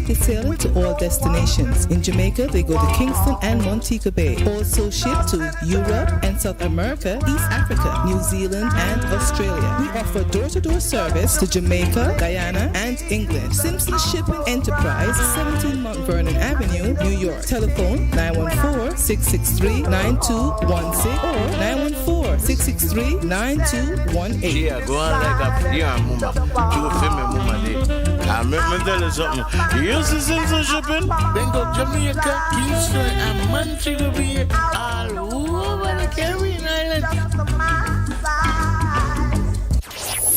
weekly sailing to all destinations. In Jamaica, they go to Kingston and Montego Bay. Also ship to Europe and South America, East Africa, New Zealand, and Australia. We offer door-to-door service to Jamaica, Guyana, and England. Simpson Shipping Enterprise, 17 Mount Vernon Avenue, New York. Telephone 914-663-9216 or 914-663-9218. Yeah, go on like a mama. You feel me, mama? I remember telling something. You used to Simpson Shipping? Then go Jamaica, Kingston, and Montego Bay, all over the Caribbean Island.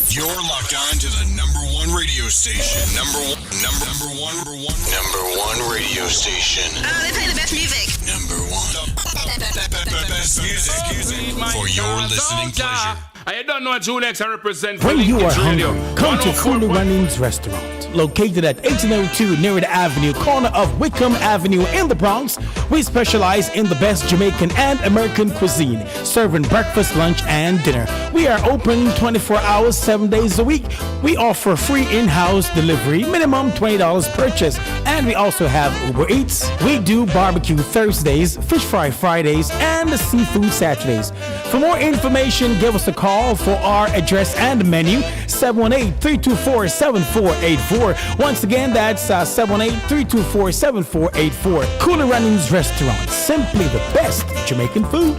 You're locked on to the number one radio station. Number one radio station. They play the best music. Number one. Best music for your listening pleasure. I don't know what Julex I represent. When you are hungry, come to Cool Runnings Restaurant. Located at 1802 Nearwood Avenue, corner of Wickham Avenue in the Bronx, we specialize in the best Jamaican and American cuisine, serving breakfast, lunch, and dinner. We are open 24 hours, 7 days a week. We offer free in-house delivery, minimum $20 purchase, and we also have Uber Eats. We do barbecue Thursdays, fish fry Fridays, and seafood Saturdays. For more information, give us a call for our address and menu, 718-324-7484. Once again, that's 718-324-7484. Cooler Runnings Restaurant, simply the best Jamaican food.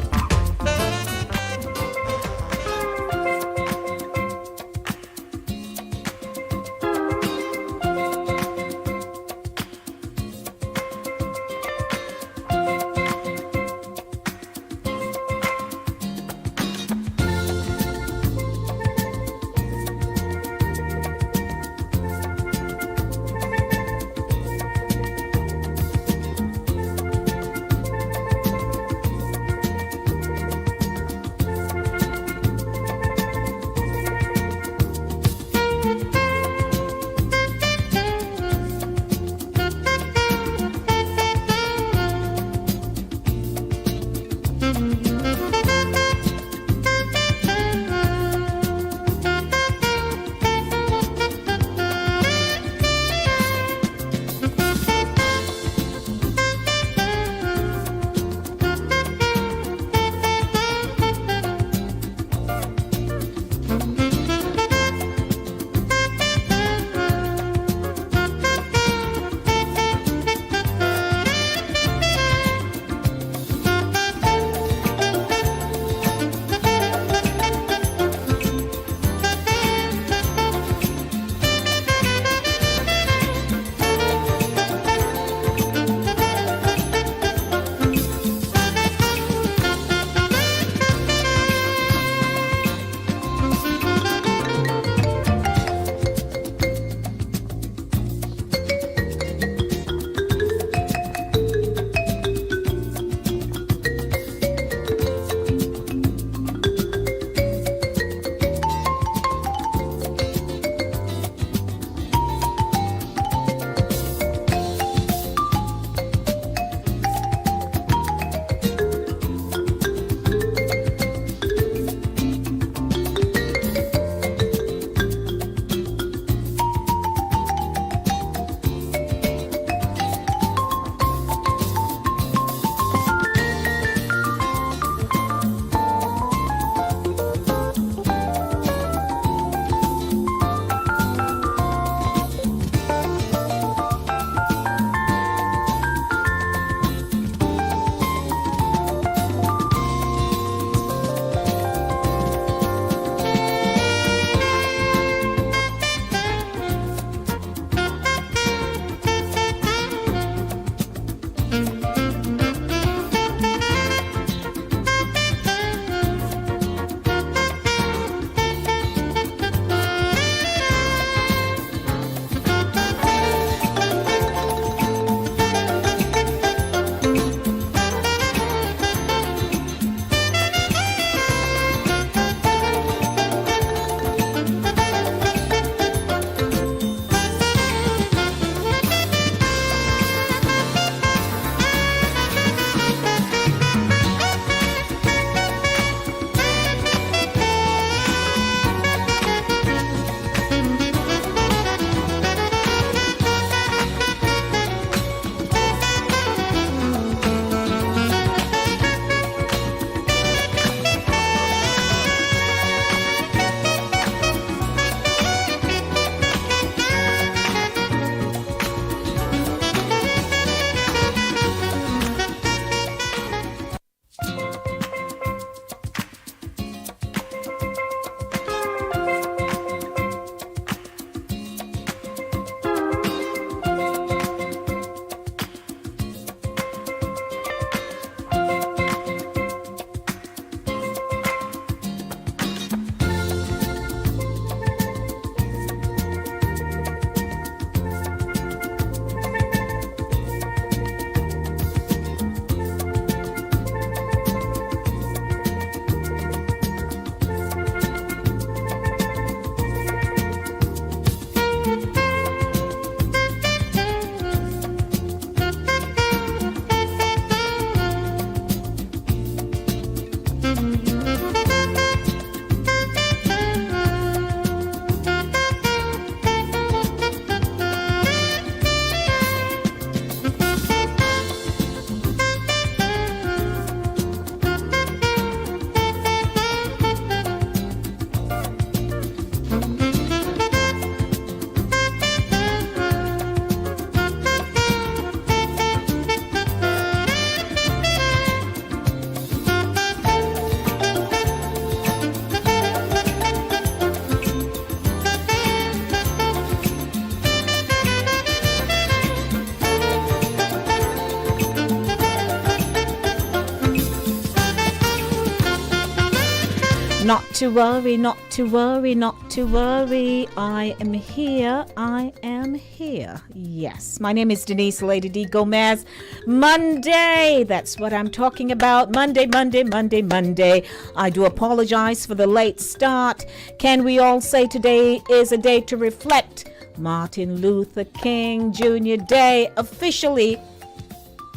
Not to worry, not to worry, not to worry. I am here. I am here. Yes, my name is Denise Lady D. Gomez. Monday, that's what I'm talking about. Monday, Monday, Monday, Monday. I do apologize for the late start. Can we all say today is a day to reflect? Martin Luther King Jr. Day, officially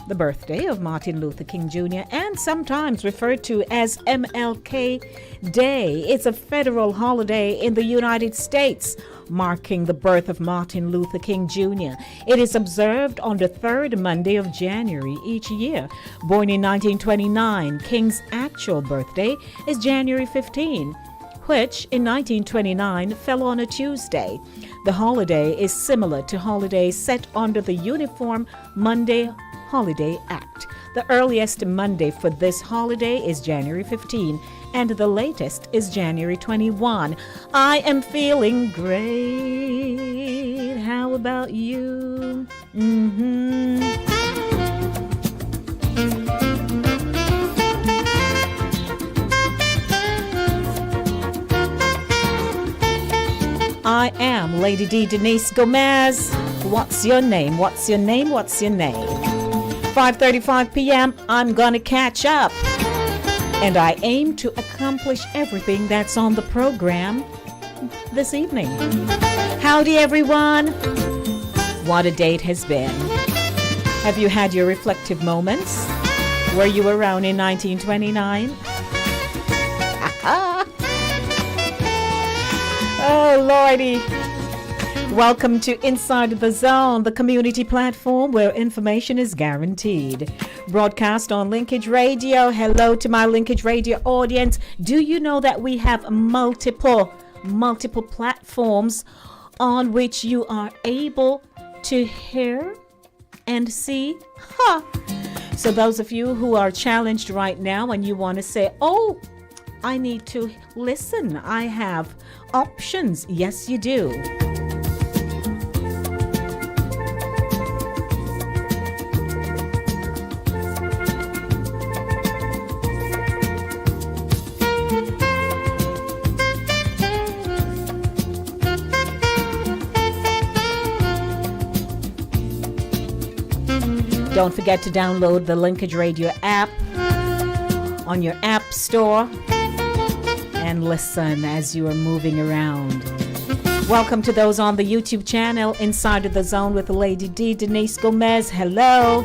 the birthday of Martin Luther King Jr., and sometimes referred to as MLK Day. It's a federal holiday in the United States, marking the birth of Martin Luther King Jr. It is observed on the third Monday of January each year. Born in 1929, King's actual birthday is January 15, which in 1929 fell on a Tuesday. The holiday is similar to holidays set under the Uniform Monday Holiday Act. The earliest Monday for this holiday is January 15, and the latest is January 21. I am feeling great. How about you? I am Lady D. Denise Gomez. What's your name? What's your name? What's your name? 5:35 p.m. I'm gonna catch up, and I aim to accomplish everything that's on the program this evening. Howdy, everyone. What a day it has been. Have you had your reflective moments? Were you around in 1929? Oh, Lordy. Welcome to Inside the Zone, the community platform where information is guaranteed. Broadcast on Linkage Radio. Hello to my Linkage Radio audience. Do you know that we have multiple platforms on which you are able to hear and see? So those of you who are challenged right now and you want to say, oh, I need to listen, I have options. Yes, you do. Don't forget to download the Linkage Radio app on your app store and listen as you are moving around. Welcome to those on the YouTube channel, Inside of the Zone with Lady D. Denise Gomez. Hello.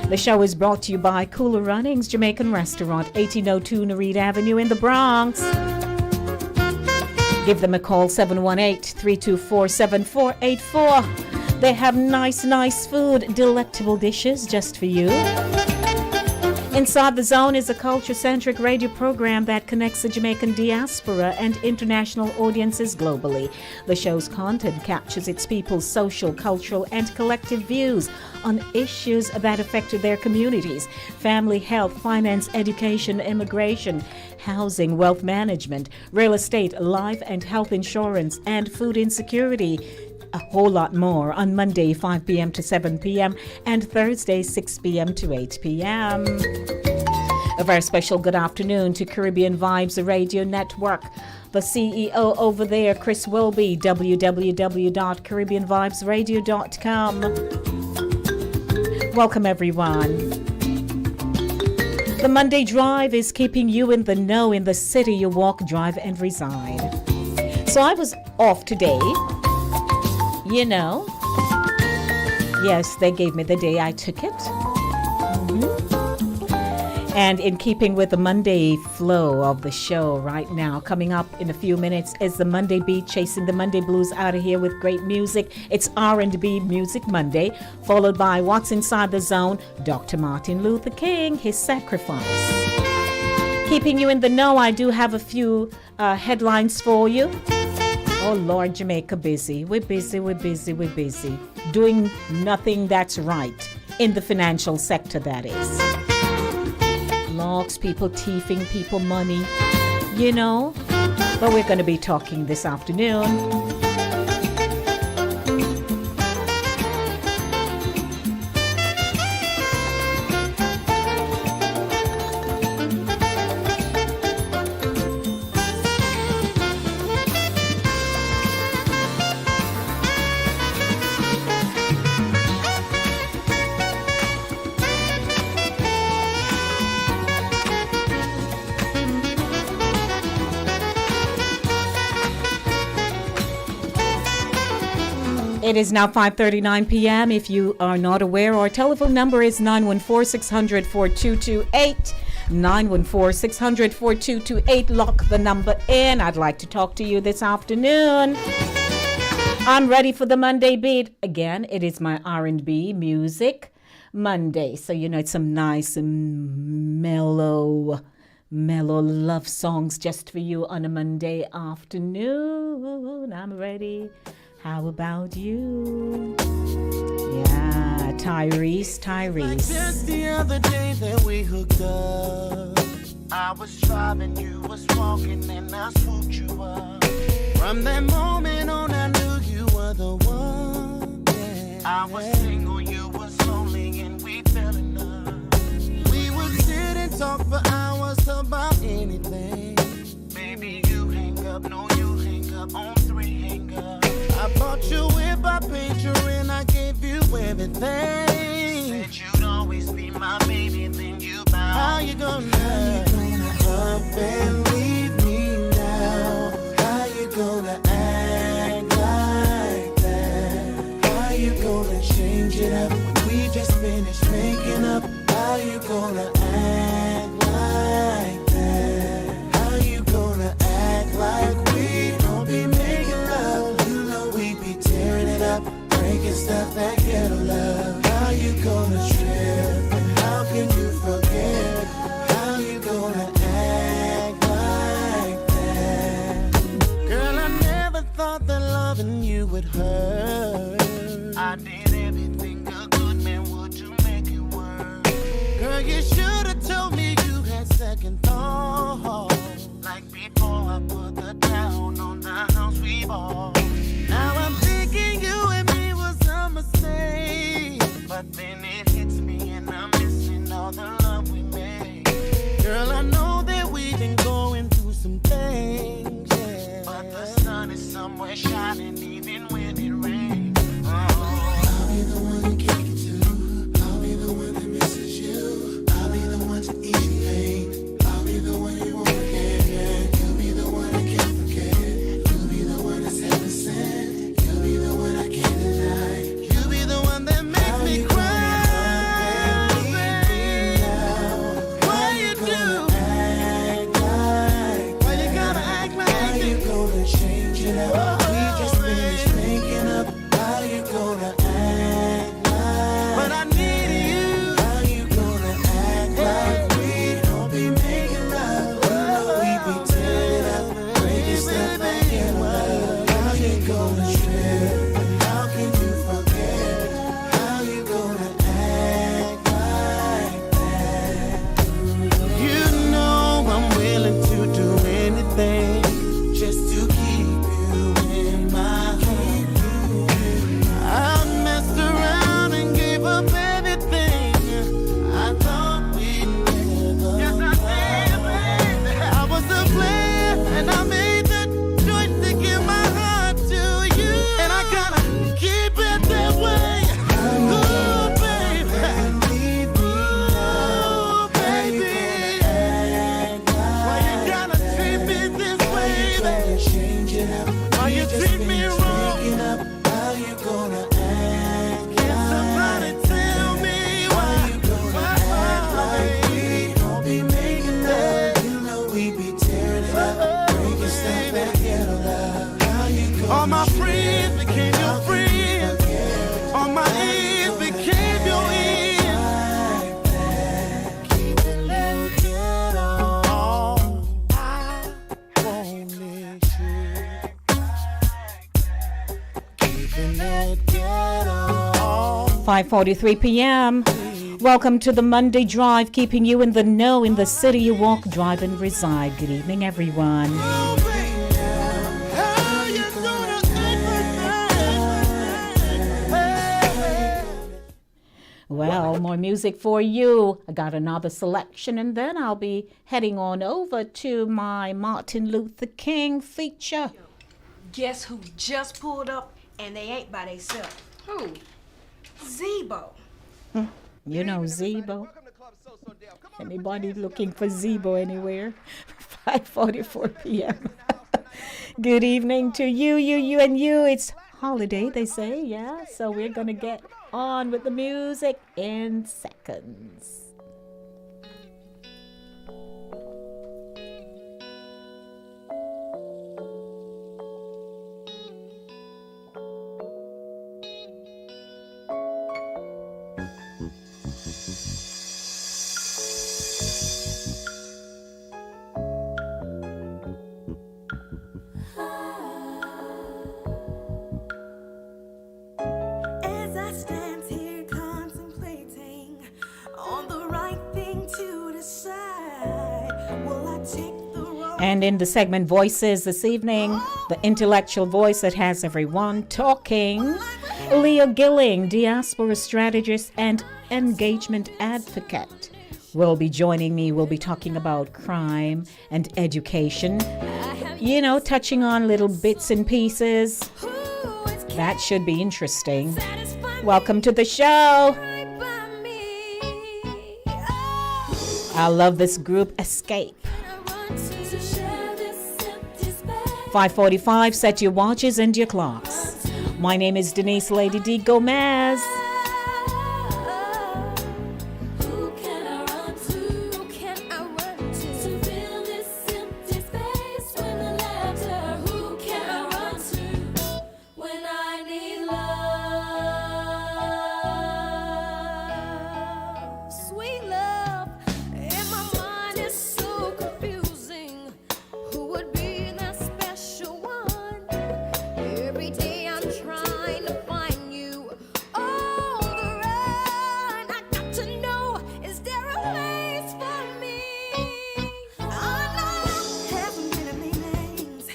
The show is brought to you by Cooler Runnings Jamaican Restaurant, 1802 Nereid Avenue in the Bronx. Give them a call, 718-324-7484. They have nice food, delectable dishes just for you. Inside the Zone is a culture-centric radio program that connects the Jamaican diaspora and international audiences globally. The show's content captures its people's social, cultural, and collective views on issues that affect their communities: family, health, finance, education, immigration, housing, wealth management, real estate, life and health insurance, and food insecurity. A whole lot more on Monday, 5 p.m. to 7 p.m. and Thursday, 6 p.m. to 8 p.m. A very special good afternoon to Caribbean Vibes Radio Network. The CEO over there, Chris Wilby, www.caribbeanvibesradio.com. Welcome, everyone. The Monday Drive is keeping you in the know in the city you walk, drive, and reside. So I was off today. You know, yes, they gave me the day I took it. And in keeping with the Monday flow of the show right now, coming up in a few minutes is the Monday Beat, chasing the Monday blues out of here with great music. It's R&B Music Monday, followed by What's Inside the Zone, Dr. Martin Luther King, His Sacrifice. Keeping you in the know, I do have a few headlines for you. Oh, Lord, Jamaica busy. We're busy. Doing nothing that's right in the financial sector, that is. Locks, people thieving people money, you know. But we're going to be talking this afternoon. It is now 5:39 p.m. If you are not aware, our telephone number is 914-600-4228. 914-600-4228. Lock the number in. I'd like to talk to you this afternoon. I'm ready for the Monday beat. Again, it is my R&B music Monday. So, you know, it's some nice mellow love songs just for you on a Monday afternoon. I'm ready. How about you? Yeah, Tyrese. Just the other day that we hooked up, I was driving, you was walking, and I swooped you up. From that moment on, I knew you were the one. Yeah. I was single, you was lonely, and we fell in love. We would sit and talk for hours about anything. Baby, you hang up, no, you hang up on 3 hang up. I bought you whip, I paid you, and I gave you everything. Said you'd always be my baby, then you bowed. How you gonna up and leave me now? How you gonna act like that? How you gonna change it up? We just finished making up. How you gonna act like that? How you gonna act like we don't be making love? You know we be tearing it up, breaking stuff that ghetto love. How you gonna trip? And how can you forget? How you gonna act like that? Girl, I never thought that loving you would hurt. I did everything a good man would to make it work. Girl, you should've told me you had second thoughts. Like before I put the down on the house we bought. Now I'm thinking you and me was a mistake. But then it hits me and I'm missing all the love we made. Girl, I know that we've been going through some things, yeah. But the sun is somewhere shining even when it rains. I'll be the one to kick it to. I'll be the one that misses you. I'll be the one to ease your pain. I'll be the one you won't forget. You'll be the one I can't forget. You'll be the one that's heaven sent. You'll be the one I can't deny. You'll be the one that makes me cry. Why you do? Why you gotta act like this? How you gonna change it up? We just finished making up. How you gonna act like? But I need you. How you gonna act like we don't be making love? You know we be tearing up, breaking stuff that get love. How you gonna trip? How can you forget? How you gonna act like that? You know I'm willing to do anything just to keep you in my home. I messed around and gave up everything. I thought we'd never. Yes, I did, baby. I was a player and I made the choice to give my heart to you. And I gotta keep it that way. Ooh, baby. Ooh, baby. Why you gotta treat me this way, baby? Why you treat me wrong? How you gonna act? Can somebody tell me why you gonna act like we don't be making love? You know we be tearing it up, breaking stuff that get love. How you gonna all my friends became your friends. All my ends became your ends. Keep it low, get all I want is you. Keeping it ghetto. 5:43 p.m. Welcome to the Monday Drive, keeping you in the know in the city you walk, drive, and reside. Good evening, everyone. Oh, baby, how you gonna act like that? Well, more music for you. I got another selection, and then I'll be heading on over to my Martin Luther King feature. Guess who just pulled up and they ain't by themselves? Who? Zebo. You know Zebo? Anybody looking for Zebo anywhere? 5:44 p.m. Good evening to you, and you. It's holiday, they say. Yeah, so we're going to get on with the music in seconds. As I stand here contemplating on the right thing to decide, will I take the road? And in the segment Voices this evening, the intellectual voice that has everyone talking, Leah Gilling, diaspora strategist and engagement advocate, will be joining me. We'll be talking about crime and education, you know, touching on little bits and pieces. That should be interesting. Welcome to the show. I love this group, Escape. 5:45, set your watches and your clocks. My name is Denise Lady D. Gomez. Who can I run to? Who can I run to? To fill this empty space when the laughter. Who can I run to when I need love? Sweet love, and my mind is so confusing. Who would be that special one? Every day I'm trying to find you. On the run, I got to know, is there a place for me? I know heaven many names,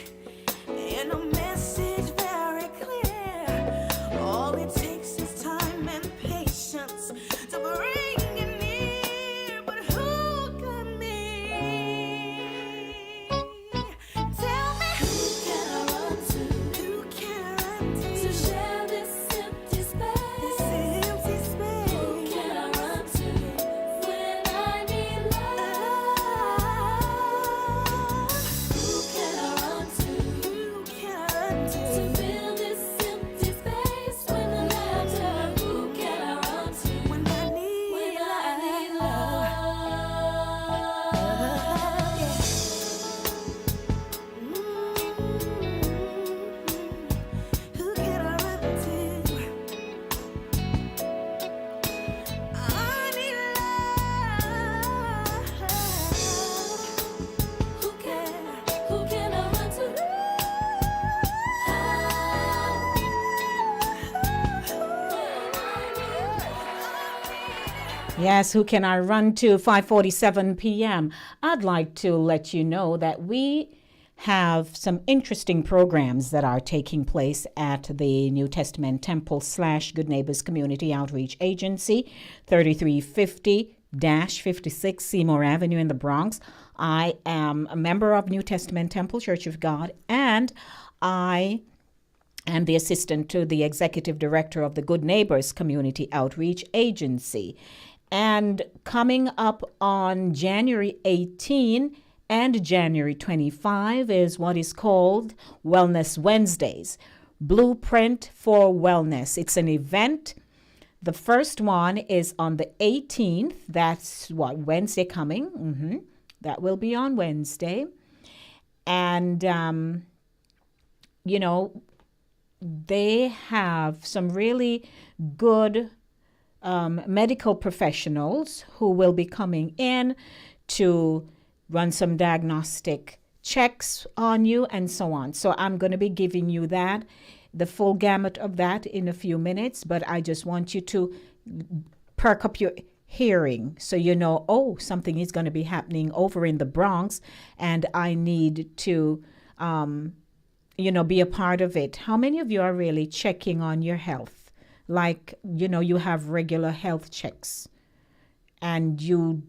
and a message very clear. All it takes is time and patience to bring you near. But who got me? Tell me, who can I run to? Who can I run to? To share this empty space. This empty space. Who can I run to when I need love? Who can I run to? Who can I run to? To fill this empty space when the laughter. Who can I run to when I need love? Who can I run to? I need love. Who can I run to? Yes, who can I run to? 5:47 p.m. I'd like to let you know that we have some interesting programs that are taking place at the New Testament Temple / Good Neighbors Community Outreach Agency, 3350-56 Seymour Avenue in the Bronx. I am a member of New Testament Temple Church of God, and I am the assistant to the executive director of the Good Neighbors Community Outreach Agency. And coming up on January 18 and January 25 is what is called Wellness Wednesdays, Blueprint for Wellness. It's an event. The first one is on the 18th. That's what, Wednesday coming. That will be on Wednesday. And, you know, they have some really good medical professionals who will be coming in to run some diagnostic checks on you and so on. So I'm going to be giving you that, the full gamut of that in a few minutes, but I just want you to perk up your hearing so you know, oh, something is going to be happening over in the Bronx and I need to, be a part of it. How many of you are really checking on your health? Like, you have regular health checks and you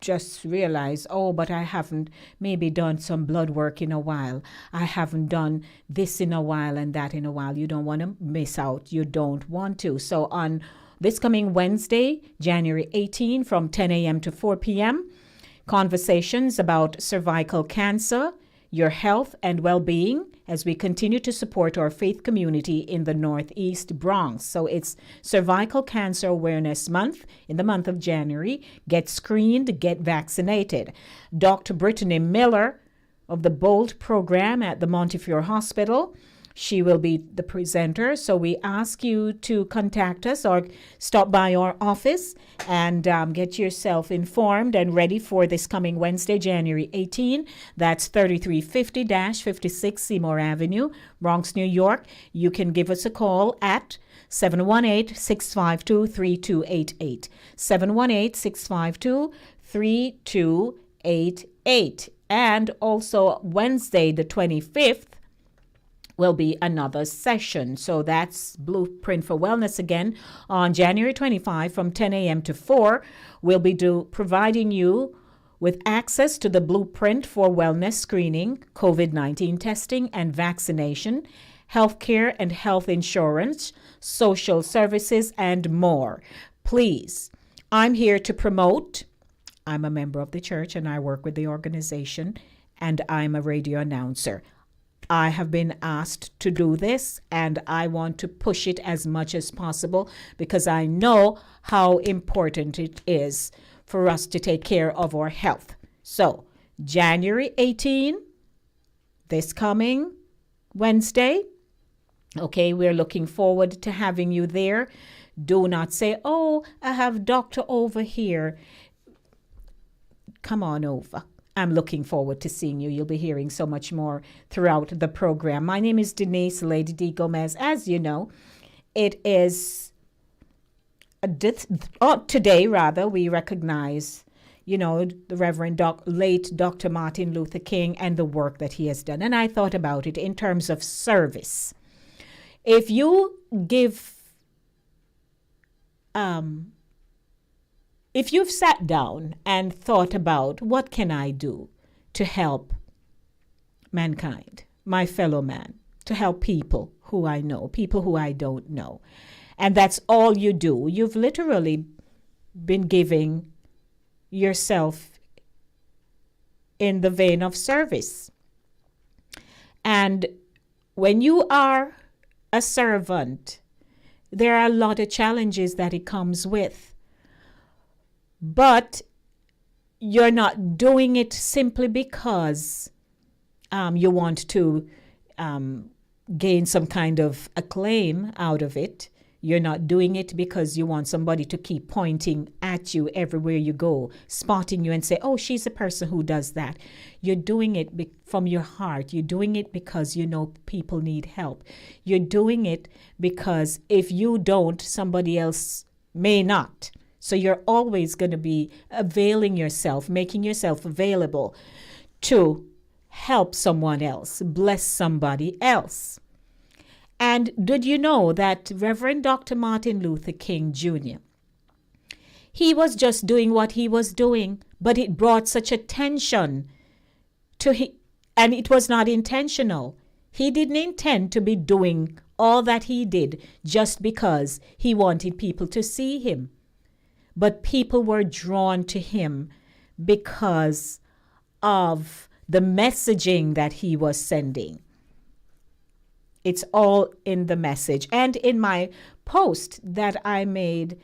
just realize, oh, but I haven't maybe done some blood work in a while. I haven't done this in a while and that in a while. You don't want to miss out. You don't want to. So on this coming Wednesday, January 18, from 10 a.m. to 4 p.m., conversations about cervical cancer, your health and well-being as we continue to support our faith community in the Northeast Bronx. So it's Cervical Cancer Awareness Month in the month of January. Get screened, get vaccinated. Dr. Brittany Miller of the BOLD program at the Montefiore Hospital, she will be the presenter. So we ask you to contact us or stop by our office and get yourself informed and ready for this coming Wednesday, January 18. That's 3350-56 Seymour Avenue, Bronx, New York. You can give us a call at 718-652-3288. 718-652-3288. And also Wednesday, the 25th, will be another session. So that's Blueprint for Wellness again on January 25 from 10 a.m. to 4. We'll be providing you with access to the Blueprint for Wellness screening, COVID-19 testing and vaccination, healthcare and health insurance, social services, and more. Please, I'm here to promote. I'm a member of the church and I work with the organization, and I'm a radio announcer. I have been asked to do this, and I want to push it as much as possible because I know how important it is for us to take care of our health. So, January 18, this coming Wednesday, okay, we're looking forward to having you there. Do not say, oh, I have doctor over here. Come on over. I'm looking forward to seeing you. You'll be hearing so much more throughout the program. My name is Denise, Lady D. Gomez. As you know, it is today, we recognize, the Reverend late Dr. Martin Luther King and the work that he has done. And I thought about it in terms of service. If you give, if you've sat down and thought about what can I do to help mankind, my fellow man, to help people who I know, people who I don't know, and that's all you do, you've literally been giving yourself in the vein of service. And when you are a servant, there are a lot of challenges that it comes with. But you're not doing it simply because you want to gain some kind of acclaim out of it. You're not doing it because you want somebody to keep pointing at you everywhere you go, spotting you and say, oh, she's a person who does that. You're doing it from your heart. You're doing it because you know people need help. You're doing it because if you don't, somebody else may not. So you're always going to be availing yourself, making yourself available to help someone else, bless somebody else. And did you know that Reverend Dr. Martin Luther King Jr., he was just doing what he was doing, but it brought such attention to him, and it was not intentional. He didn't intend to be doing all that he did just because he wanted people to see him. But people were drawn to him because of the messaging that he was sending. It's all in the message. And in my post that I made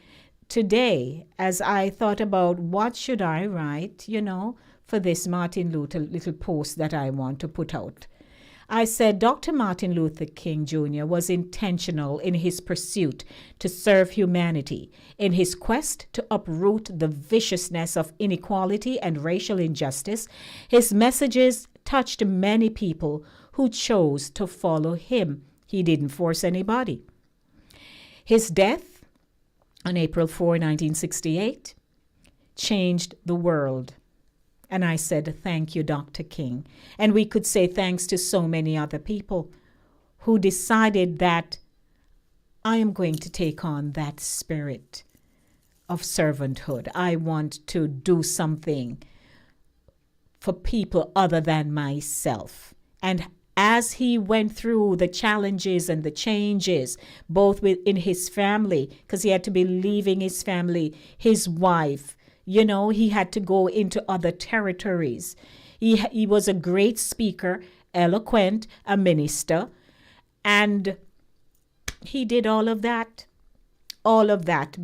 today, as I thought about what should I write, for this Martin Luther little post that I want to put out, I said Dr. Martin Luther King Jr. was intentional in his pursuit to serve humanity, in his quest to uproot the viciousness of inequality and racial injustice. His messages touched many people who chose to follow him. He didn't force anybody. His death on April 4, 1968, changed the world. And I said, thank you, Dr. King. And we could say thanks to so many other people who decided that I am going to take on that spirit of servanthood. I want to do something for people other than myself. And as he went through the challenges and the changes, both within his family, because he had to be leaving his family, his wife, he had to go into other territories. He was a great speaker, eloquent, a minister, and he did all of that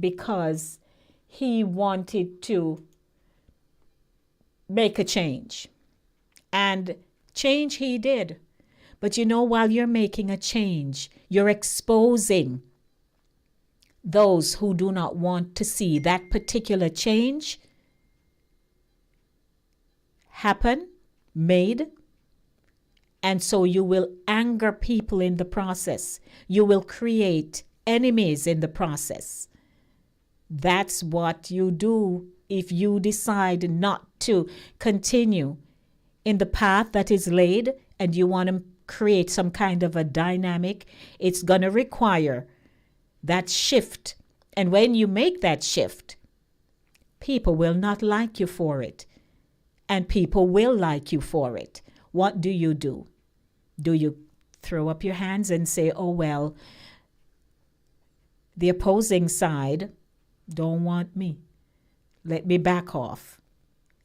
because he wanted to make a change. And change he did. But you know, while you're making a change, you're exposing those who do not want to see that particular change happen, made. And so you will anger people in the process. You will create enemies in the process. That's what you do if you decide not to continue in the path that is laid and you want to create some kind of a dynamic. It's going to require that shift. And when you make that shift, people will not like you for it. And people will like you for it. What do? Do you throw up your hands and say, oh, well, the opposing side don't want me. Let me back off.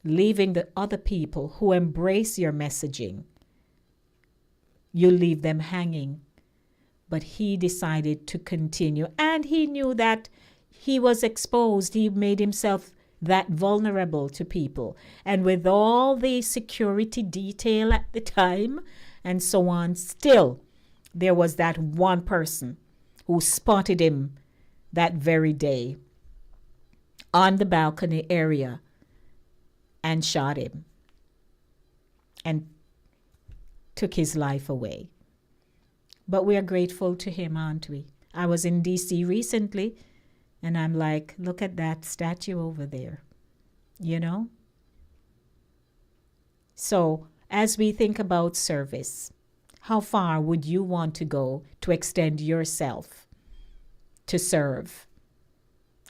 Leaving the other people who embrace your messaging, you leave them hanging. But he decided to continue. And he knew that he was exposed. He made himself that vulnerable to people. And with all the security detail at the time and so on, still there was that one person who spotted him that very day on the balcony area and shot him and took his life away. But we are grateful to him, aren't we? I was in D.C. recently, and I'm like, look at that statue over there, you know? So as we think about service, how far would you want to go to extend yourself to serve?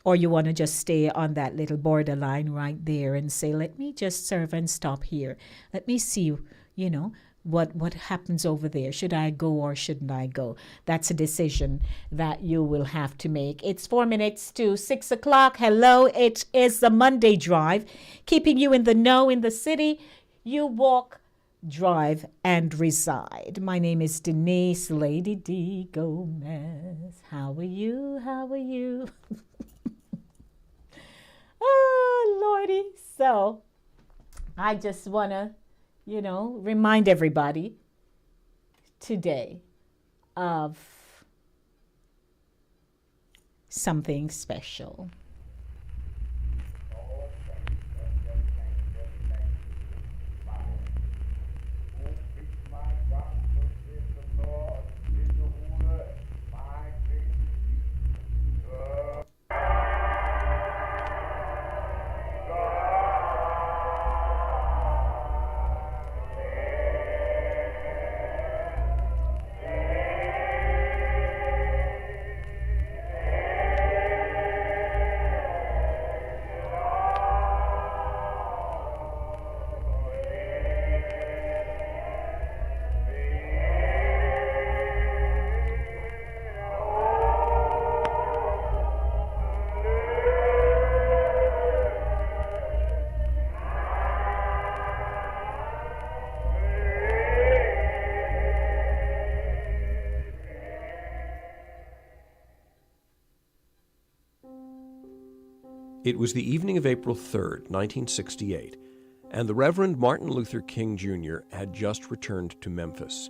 Or you want to just stay on that little borderline right there and say, let me just serve and stop here. Let me see, you know, what happens over there. Should I go or shouldn't I go? That's a decision that you will have to make. It's 4 minutes to 6 o'clock. Hello, it is the Monday Drive, keeping you in the know in the city. You walk, drive, and reside. My name is Denise, Lady D. Gomez. How are you? How are you? Oh, Lordy. So I just want to, you know, remind everybody today of something special. It was the evening of April 3rd, 1968, and the Reverend Martin Luther King Jr. had just returned to Memphis.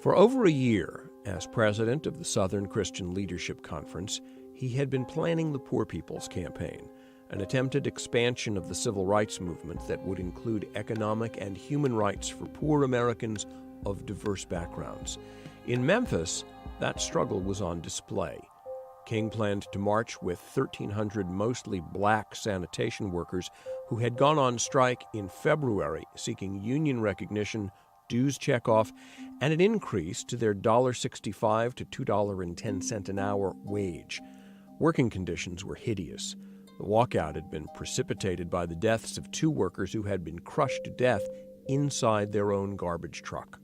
For over a year, as president of the Southern Christian Leadership Conference, he had been planning the Poor People's Campaign, an attempted expansion of the civil rights movement that would include economic and human rights for poor Americans of diverse backgrounds. In Memphis, that struggle was on display. King planned to march with 1,300 mostly black sanitation workers who had gone on strike in February seeking union recognition, dues checkoff, and an increase to their $1.65 to $2.10 an hour wage. Working conditions were hideous. The walkout had been precipitated by the deaths of 2 workers who had been crushed to death inside their own garbage truck.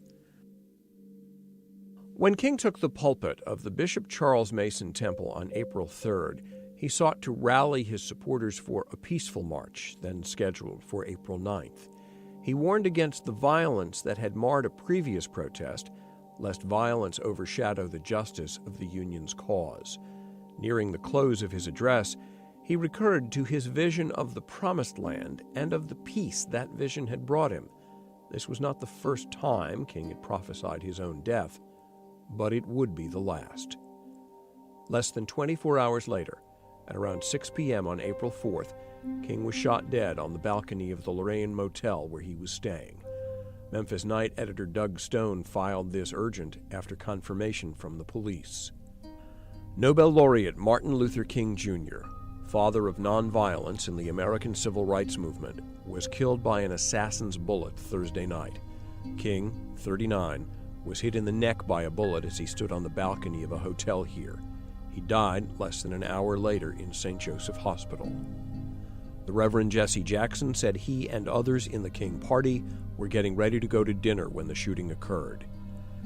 When King took the pulpit of the Bishop Charles Mason Temple on April 3rd, he sought to rally his supporters for a peaceful march, then scheduled for April 9th. He warned against the violence that had marred a previous protest, lest violence overshadow the justice of the Union's cause. Nearing the close of his address, he recurred to his vision of the Promised Land and of the peace that vision had brought him. This was not the first time King had prophesied his own death, but it would be the last. Less than 24 hours later, at around 6 p.m. on April 4th, King was shot dead on the balcony of the Lorraine Motel where he was staying. Memphis Night editor Doug Stone filed this urgent after confirmation from the police. Nobel laureate Martin Luther King Jr., father of nonviolence in the American Civil Rights Movement, was killed by an assassin's bullet Thursday night. King, 39, was hit in the neck by a bullet as he stood on the balcony of a hotel here. He died less than an hour later in St. Joseph Hospital. The Reverend Jesse Jackson said he and others in the King party were getting ready to go to dinner when the shooting occurred.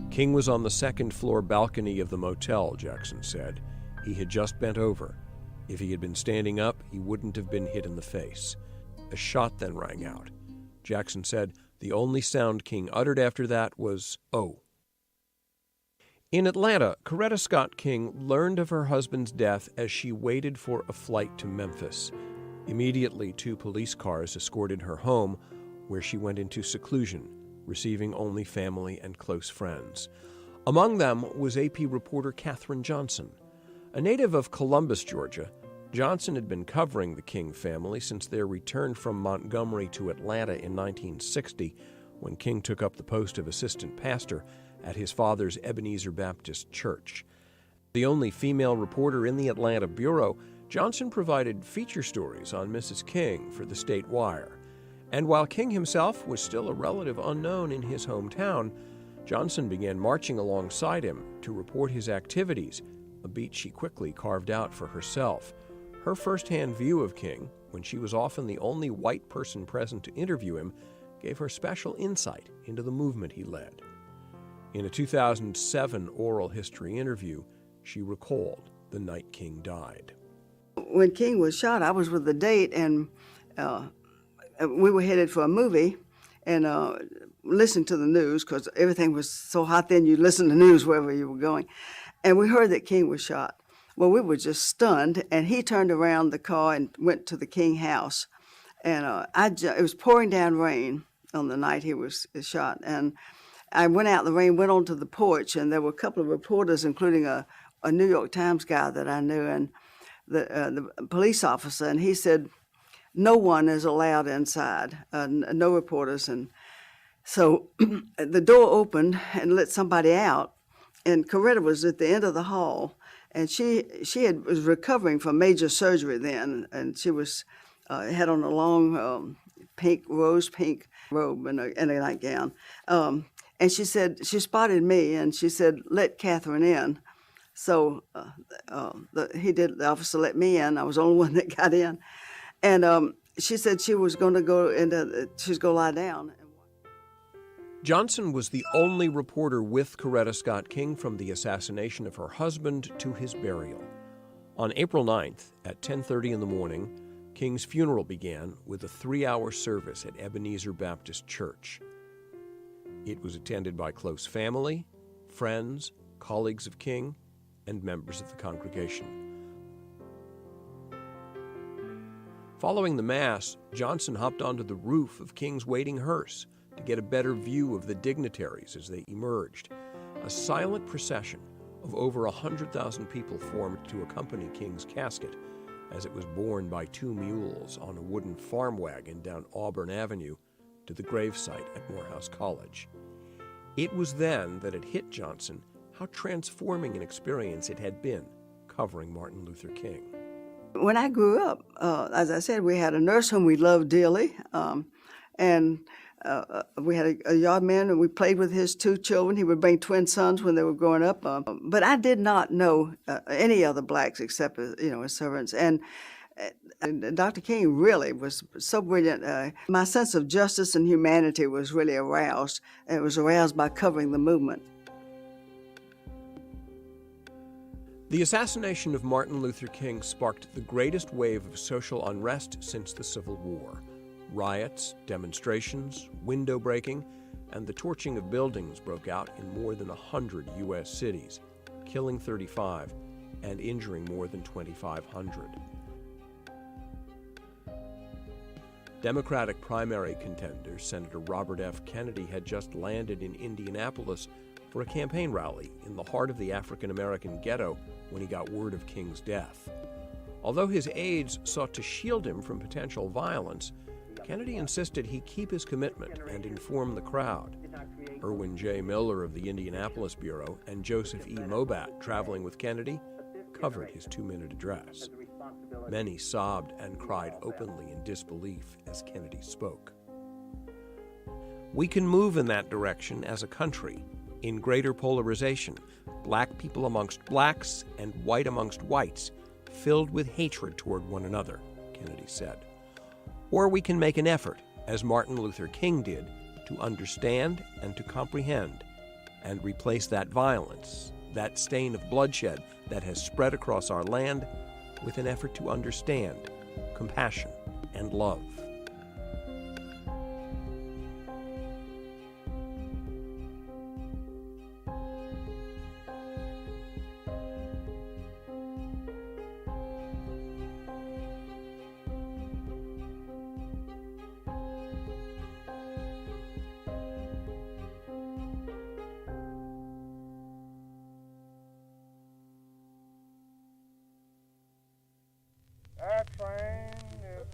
King was on the second-floor balcony of the motel, Jackson said. He had just bent over. If he had been standing up, he wouldn't have been hit in the face. A shot then rang out. Jackson said the only sound King uttered after that was, "Oh." In Atlanta, Coretta Scott King learned of her husband's death as she waited for a flight to Memphis. Immediately, 2 police cars escorted her home, where she went into seclusion, receiving only family and close friends. Among them was AP reporter Katherine Johnson. A native of Columbus, Georgia, Johnson had been covering the King family since their return from Montgomery to Atlanta in 1960, when King took up the post of assistant pastor at his father's Ebenezer Baptist Church. The only female reporter in the Atlanta bureau, Johnson provided feature stories on Mrs. King for the State Wire. And while King himself was still a relative unknown in his hometown, Johnson began marching alongside him to report his activities, a beat she quickly carved out for herself. Her first-hand view of King, when she was often the only white person present to interview him, gave her special insight into the movement he led. In a 2007 oral history interview, she recalled the night King died. When King was shot, I was with the date, and we were headed for a movie, and listening to the news, because everything was so hot then, you'd listen to the news wherever you were going. And we heard that King was shot. Well, we were just stunned, and he turned around the car and went to the King house. And it was pouring down rain on the night he was shot. And I went out in the rain, went onto the porch, and there were a couple of reporters, including a New York Times guy that I knew, and the police officer, and he said, no one is allowed inside, no reporters. And so the door opened and let somebody out, and Coretta was at the end of the hall, and she was recovering from major surgery then, and she was had on a long rose pink robe and a nightgown. And she said, she spotted me, and she said, let Catherine in. So the officer let me in. I was the only one that got in. And she said she was going to go she was going to lie down. Johnson was the only reporter with Coretta Scott King from the assassination of her husband to his burial. On April 9th, at 10:30 in the morning, King's funeral began with a 3-hour service at Ebenezer Baptist Church. It was attended by close family, friends, colleagues of King, and members of the congregation. Following the Mass, Johnson hopped onto the roof of King's waiting hearse to get a better view of the dignitaries as they emerged. A silent procession of over 100,000 people formed to accompany King's casket as it was borne by 2 mules on a wooden farm wagon down Auburn Avenue to the gravesite at Morehouse College. It was then that it hit Johnson how transforming an experience it had been covering Martin Luther King. When I grew up, as I said, we had a nurse whom we loved dearly, and we had a yard man, and we played with his 2 children. He would bring twin sons when they were growing up. But I did not know any other blacks except, his servants. And Dr. King really was so brilliant. My sense of justice and humanity was really aroused, and it was aroused by covering the movement. The assassination of Martin Luther King sparked the greatest wave of social unrest since the Civil War. Riots, demonstrations, window breaking, and the torching of buildings broke out in more than 100 U.S. cities, killing 35 and injuring more than 2,500. Democratic primary contender Senator Robert F. Kennedy had just landed in Indianapolis for a campaign rally in the heart of the African-American ghetto when he got word of King's death. Although his aides sought to shield him from potential violence, Kennedy insisted he keep his commitment and inform the crowd. Irwin J. Miller of the Indianapolis Bureau and Joseph E. Mobat, traveling with Kennedy, covered his 2-minute address. Many sobbed and cried openly in disbelief as Kennedy spoke. We can move in that direction as a country, in greater polarization, black people amongst blacks and white amongst whites, filled with hatred toward one another, Kennedy said. Or we can make an effort, as Martin Luther King did, to understand and to comprehend, and replace that violence, that stain of bloodshed that has spread across our land, with an effort to understand, compassion, and love. That train is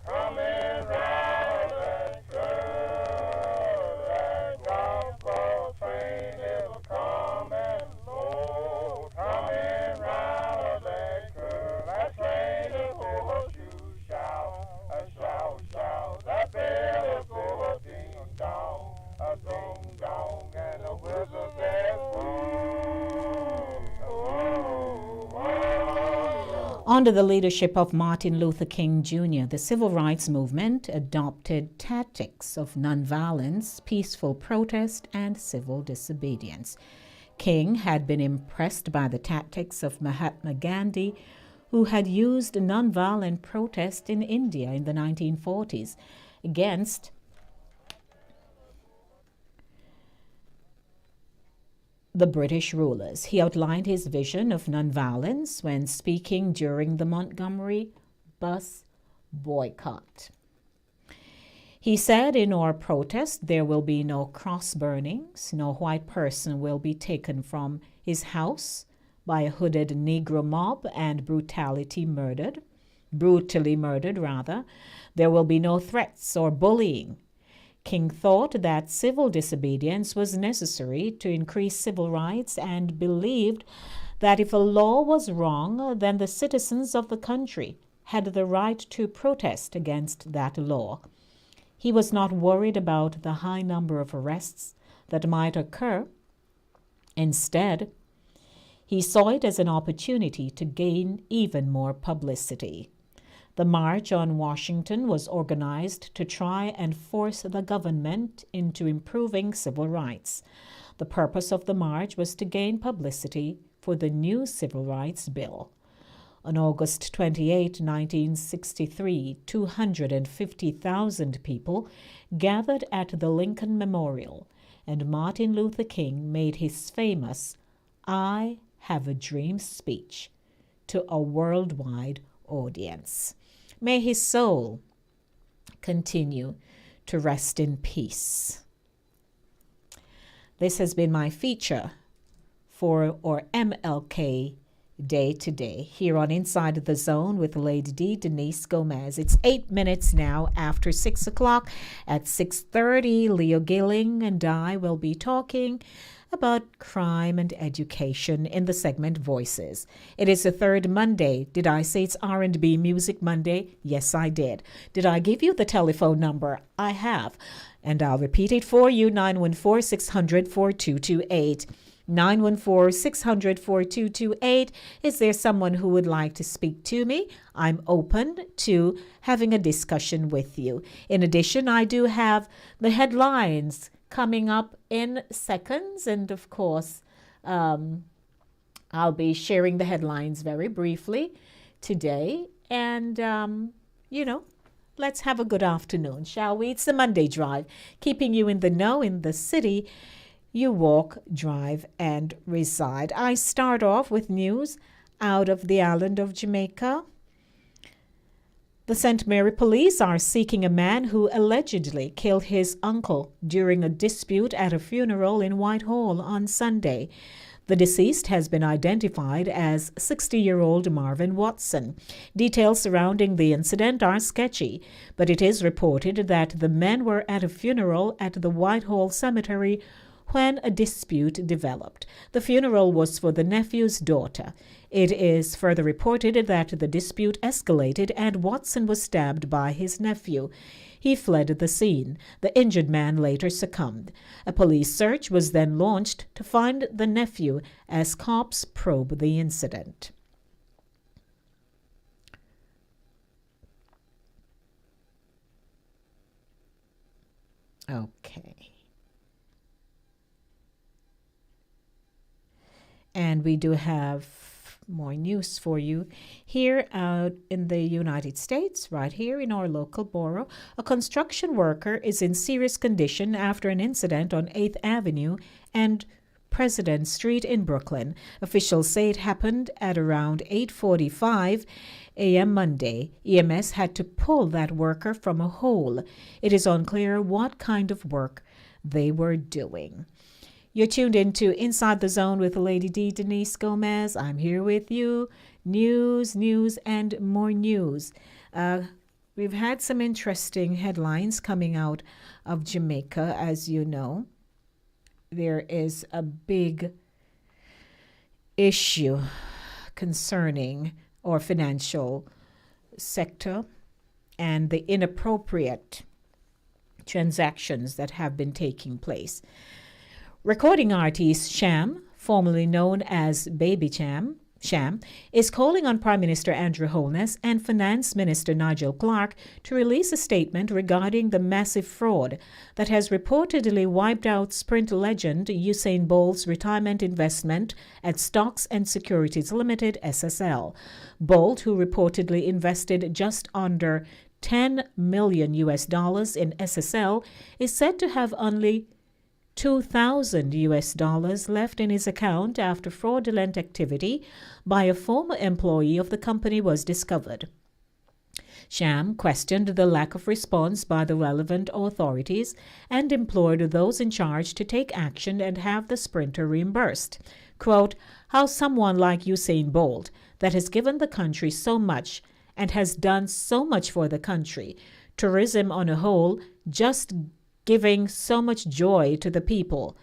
coming round that curve. That gospel train is coming, oh, coming round that curve. That train is over, you shout, shout, shout. That bell is over, ding dong, dong dong, and the whistle says, Under the leadership of Martin Luther King Jr., the civil rights movement adopted tactics of nonviolence, peaceful protest, and civil disobedience. King had been impressed by the tactics of Mahatma Gandhi, who had used nonviolent protest in India in the 1940s against the British rulers. He outlined his vision of nonviolence when speaking during the Montgomery bus boycott. He said, "In our protest, there will be no cross burnings, no white person will be taken from his house by a hooded Negro mob and brutally murdered. There will be no threats or bullying." King thought that civil disobedience was necessary to increase civil rights and believed that if a law was wrong, then the citizens of the country had the right to protest against that law. He was not worried about the high number of arrests that might occur. Instead, he saw it as an opportunity to gain even more publicity. The March on Washington was organized to try and force the government into improving civil rights. The purpose of the march was to gain publicity for the new Civil Rights Bill. On August 28, 1963, 250,000 people gathered at the Lincoln Memorial, and Martin Luther King made his famous "I Have a Dream" speech to a worldwide audience. May his soul continue to rest in peace. This has been my feature for our MLK Day today here on Inside the Zone with Lady D, Denise Gomez. It's 8 minutes now after 6 o'clock. At 6:30, Leo Gilling and I will be talking about crime and education in the segment Voices. It is the third Monday. Did I say it's R&B Music Monday? Yes, I did. Did I give you the telephone number? I have. And I'll repeat it for you, 914-600-4228. 914-600-4228. Is there someone who would like to speak to me? I'm open to having a discussion with you. In addition, I do have the headlines coming up in seconds, and of course, I'll be sharing the headlines very briefly today, and let's have a good afternoon, shall we? It's the Monday Drive, keeping you in the know in the city you walk, drive, and reside. I start off with news out of the island of Jamaica. The St. Mary police are seeking a man who allegedly killed his uncle during a dispute at a funeral in Whitehall on Sunday. The deceased has been identified as 60-year-old Marvin Watson. Details surrounding the incident are sketchy, but it is reported that the men were at a funeral at the Whitehall Cemetery when a dispute developed. The funeral was for the nephew's daughter. It is further reported that the dispute escalated and Watson was stabbed by his nephew. He fled the scene. The injured man later succumbed. A police search was then launched to find the nephew as cops probe the incident. Okay. And we do have more news for you. Here out in the United States, right here in our local borough, a construction worker is in serious condition after an incident on 8th Avenue and President Street in Brooklyn. Officials say it happened at around 8:45 a.m. Monday. EMS had to pull that worker from a hole. It is unclear what kind of work they were doing. You're tuned into Inside the Zone with Lady D, Denise Gomez. I'm here with you. News, and more news. We've had some interesting headlines coming out of Jamaica, as you know. There is a big issue concerning our financial sector and the inappropriate transactions that have been taking place. Recording artist Sham, formerly known as Baby Sham, is calling on Prime Minister Andrew Holness and Finance Minister Nigel Clark to release a statement regarding the massive fraud that has reportedly wiped out Sprint legend Usain Bolt's retirement investment at Stocks and Securities Limited, SSL. Bolt, who reportedly invested just under $10 million in SSL, is said to have only $2,000 left in his account after fraudulent activity by a former employee of the company was discovered. Sham questioned the lack of response by the relevant authorities and implored those in charge to take action and have the sprinter reimbursed. Quote, how someone like Usain Bolt, that has given the country so much and has done so much for the country, tourism on a whole, just giving so much joy to the people.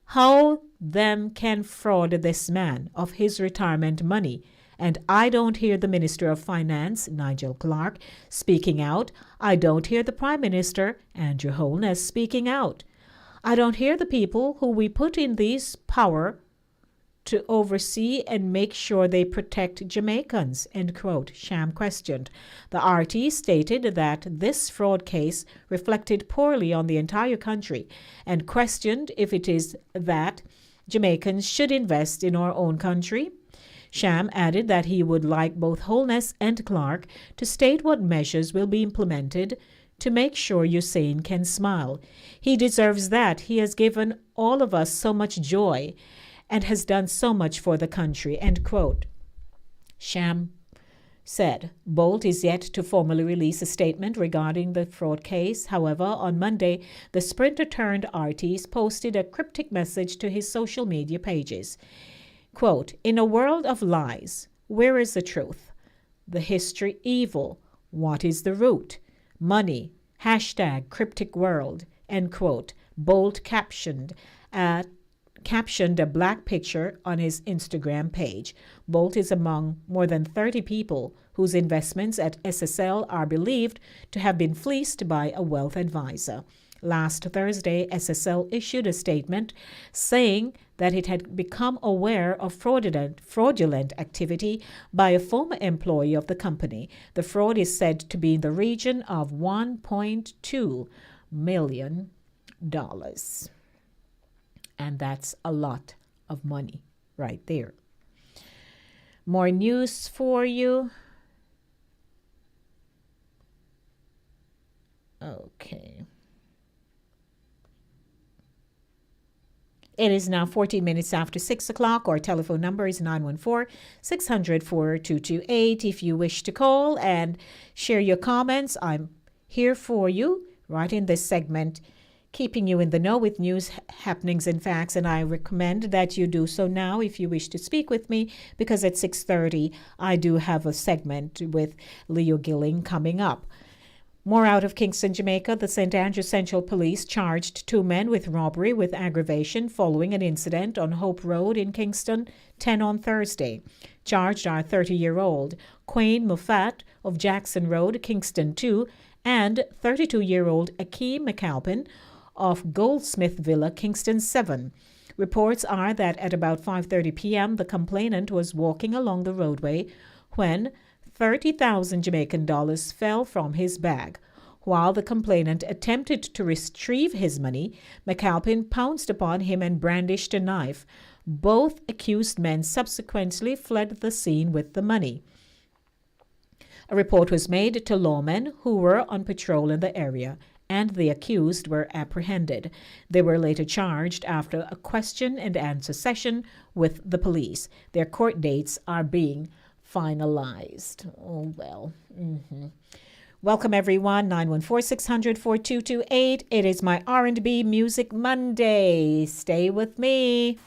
How them can fraud this man of his retirement money? And I don't hear the Minister of Finance, Nigel Clark, speaking out. I don't hear the Prime Minister, Andrew Holness, speaking out. I don't hear the people who we put in these power to oversee and make sure they protect Jamaicans, end quote, Sham questioned. The RT stated that this fraud case reflected poorly on the entire country and questioned if it is that Jamaicans should invest in our own country. Sham added that he would like both Holness and Clark to state what measures will be implemented to make sure Usain can smile. He deserves that. He has given all of us so much joy and has done so much for the country, end quote. Sham said. Bolt is yet to formally release a statement regarding the fraud case. However, on Monday, the sprinter turned artist posted a cryptic message to his social media pages. Quote, in a world of lies, where is the truth? The history evil. What is the root? Money. Hashtag cryptic world, end quote. Bolt captioned a black picture on his Instagram page. Bolt is among more than 30 people whose investments at SSL are believed to have been fleeced by a wealth advisor. Last Thursday, SSL issued a statement saying that it had become aware of fraudulent activity by a former employee of the company. The fraud is said to be in the region of $1.2 million. And that's a lot of money right there. More news for you. Okay. It is now 14 minutes after 6 o'clock. Our telephone number is 914-600-4228. If you wish to call and share your comments, I'm here for you right in this segment, keeping you in the know with news, happenings, and facts. And I recommend that you do so now if you wish to speak with me, because at 6:30 I do have a segment with Leo Gilling coming up. More out of Kingston, Jamaica. The St. Andrew Central Police charged 2 men with robbery with aggravation following an incident on Hope Road in Kingston 10 on Thursday. Charged are 30-year-old Quayne Muffat of Jackson Road, Kingston 2, and 32-year-old Akeem McAlpin of Goldsmith Villa, Kingston 7. Reports are that at about 5:30 p.m., the complainant was walking along the roadway when 30,000 Jamaican dollars fell from his bag. While the complainant attempted to retrieve his money, McAlpin pounced upon him and brandished a knife. Both accused men subsequently fled the scene with the money. A report was made to lawmen who were on patrol in the area, and the accused were apprehended. They were later charged after a question and answer session with the police. Their court dates are being finalized. Oh, well. Welcome, everyone. 914-600-4228. It is my R&B Music Monday. Stay with me.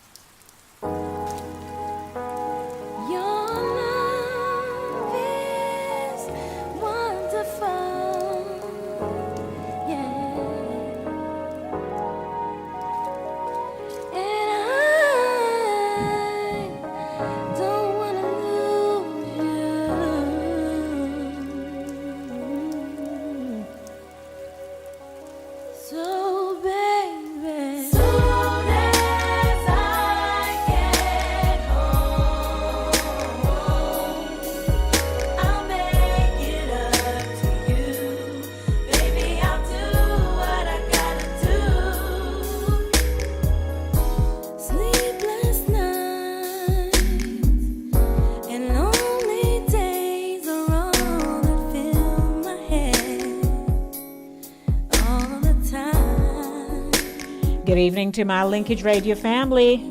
Good evening to my Linkage Radio family.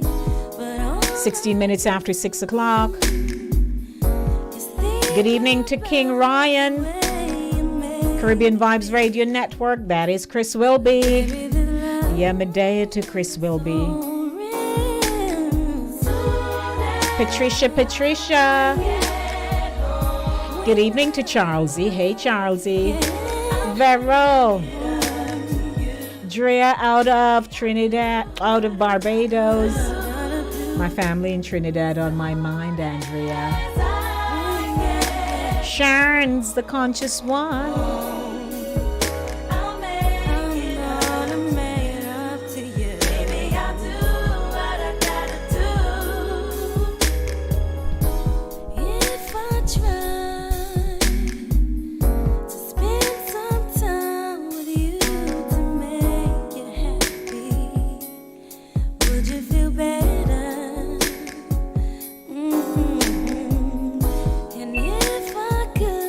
16 minutes after 6 o'clock. Good evening to King Ryan, Caribbean Vibes Radio Network. That is Chris Wilby. Yeah, Medea to Chris Wilby. Patricia. Good evening to Charlesy. Hey, Charlesy. Vero. Drea out of Trinidad, out of Barbados. My family in Trinidad on my mind, Andrea. Sharon's the conscious one.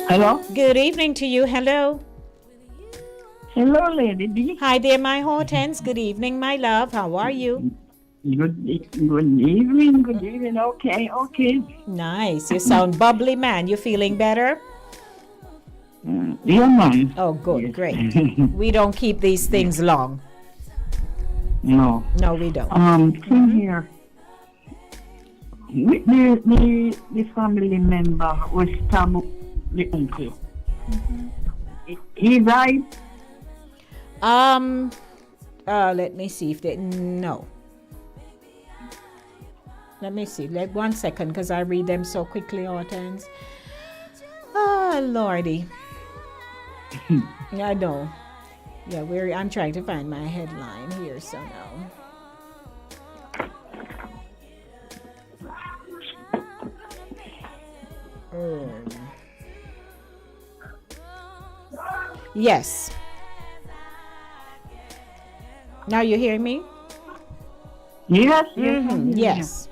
Hello? Good evening to you. Hello. Hello, Lady D. Hi there, my Hortense. Good evening, my love. How are you? Good evening. Good evening. Okay. Nice. You sound bubbly, man. You feeling better? Yeah, man. Oh, good. Yes. Great. We don't keep these things long. No. No, we don't. Here. With the family member was stabbed the uncle. He died? Let me see if they... No. Let me see. Like 1 second, because I read them so quickly, Hortense. Oh, Lordy. I know. Yeah, I'm trying to find my headline here, so no. Yes. Now you hear me? Yes. Yes.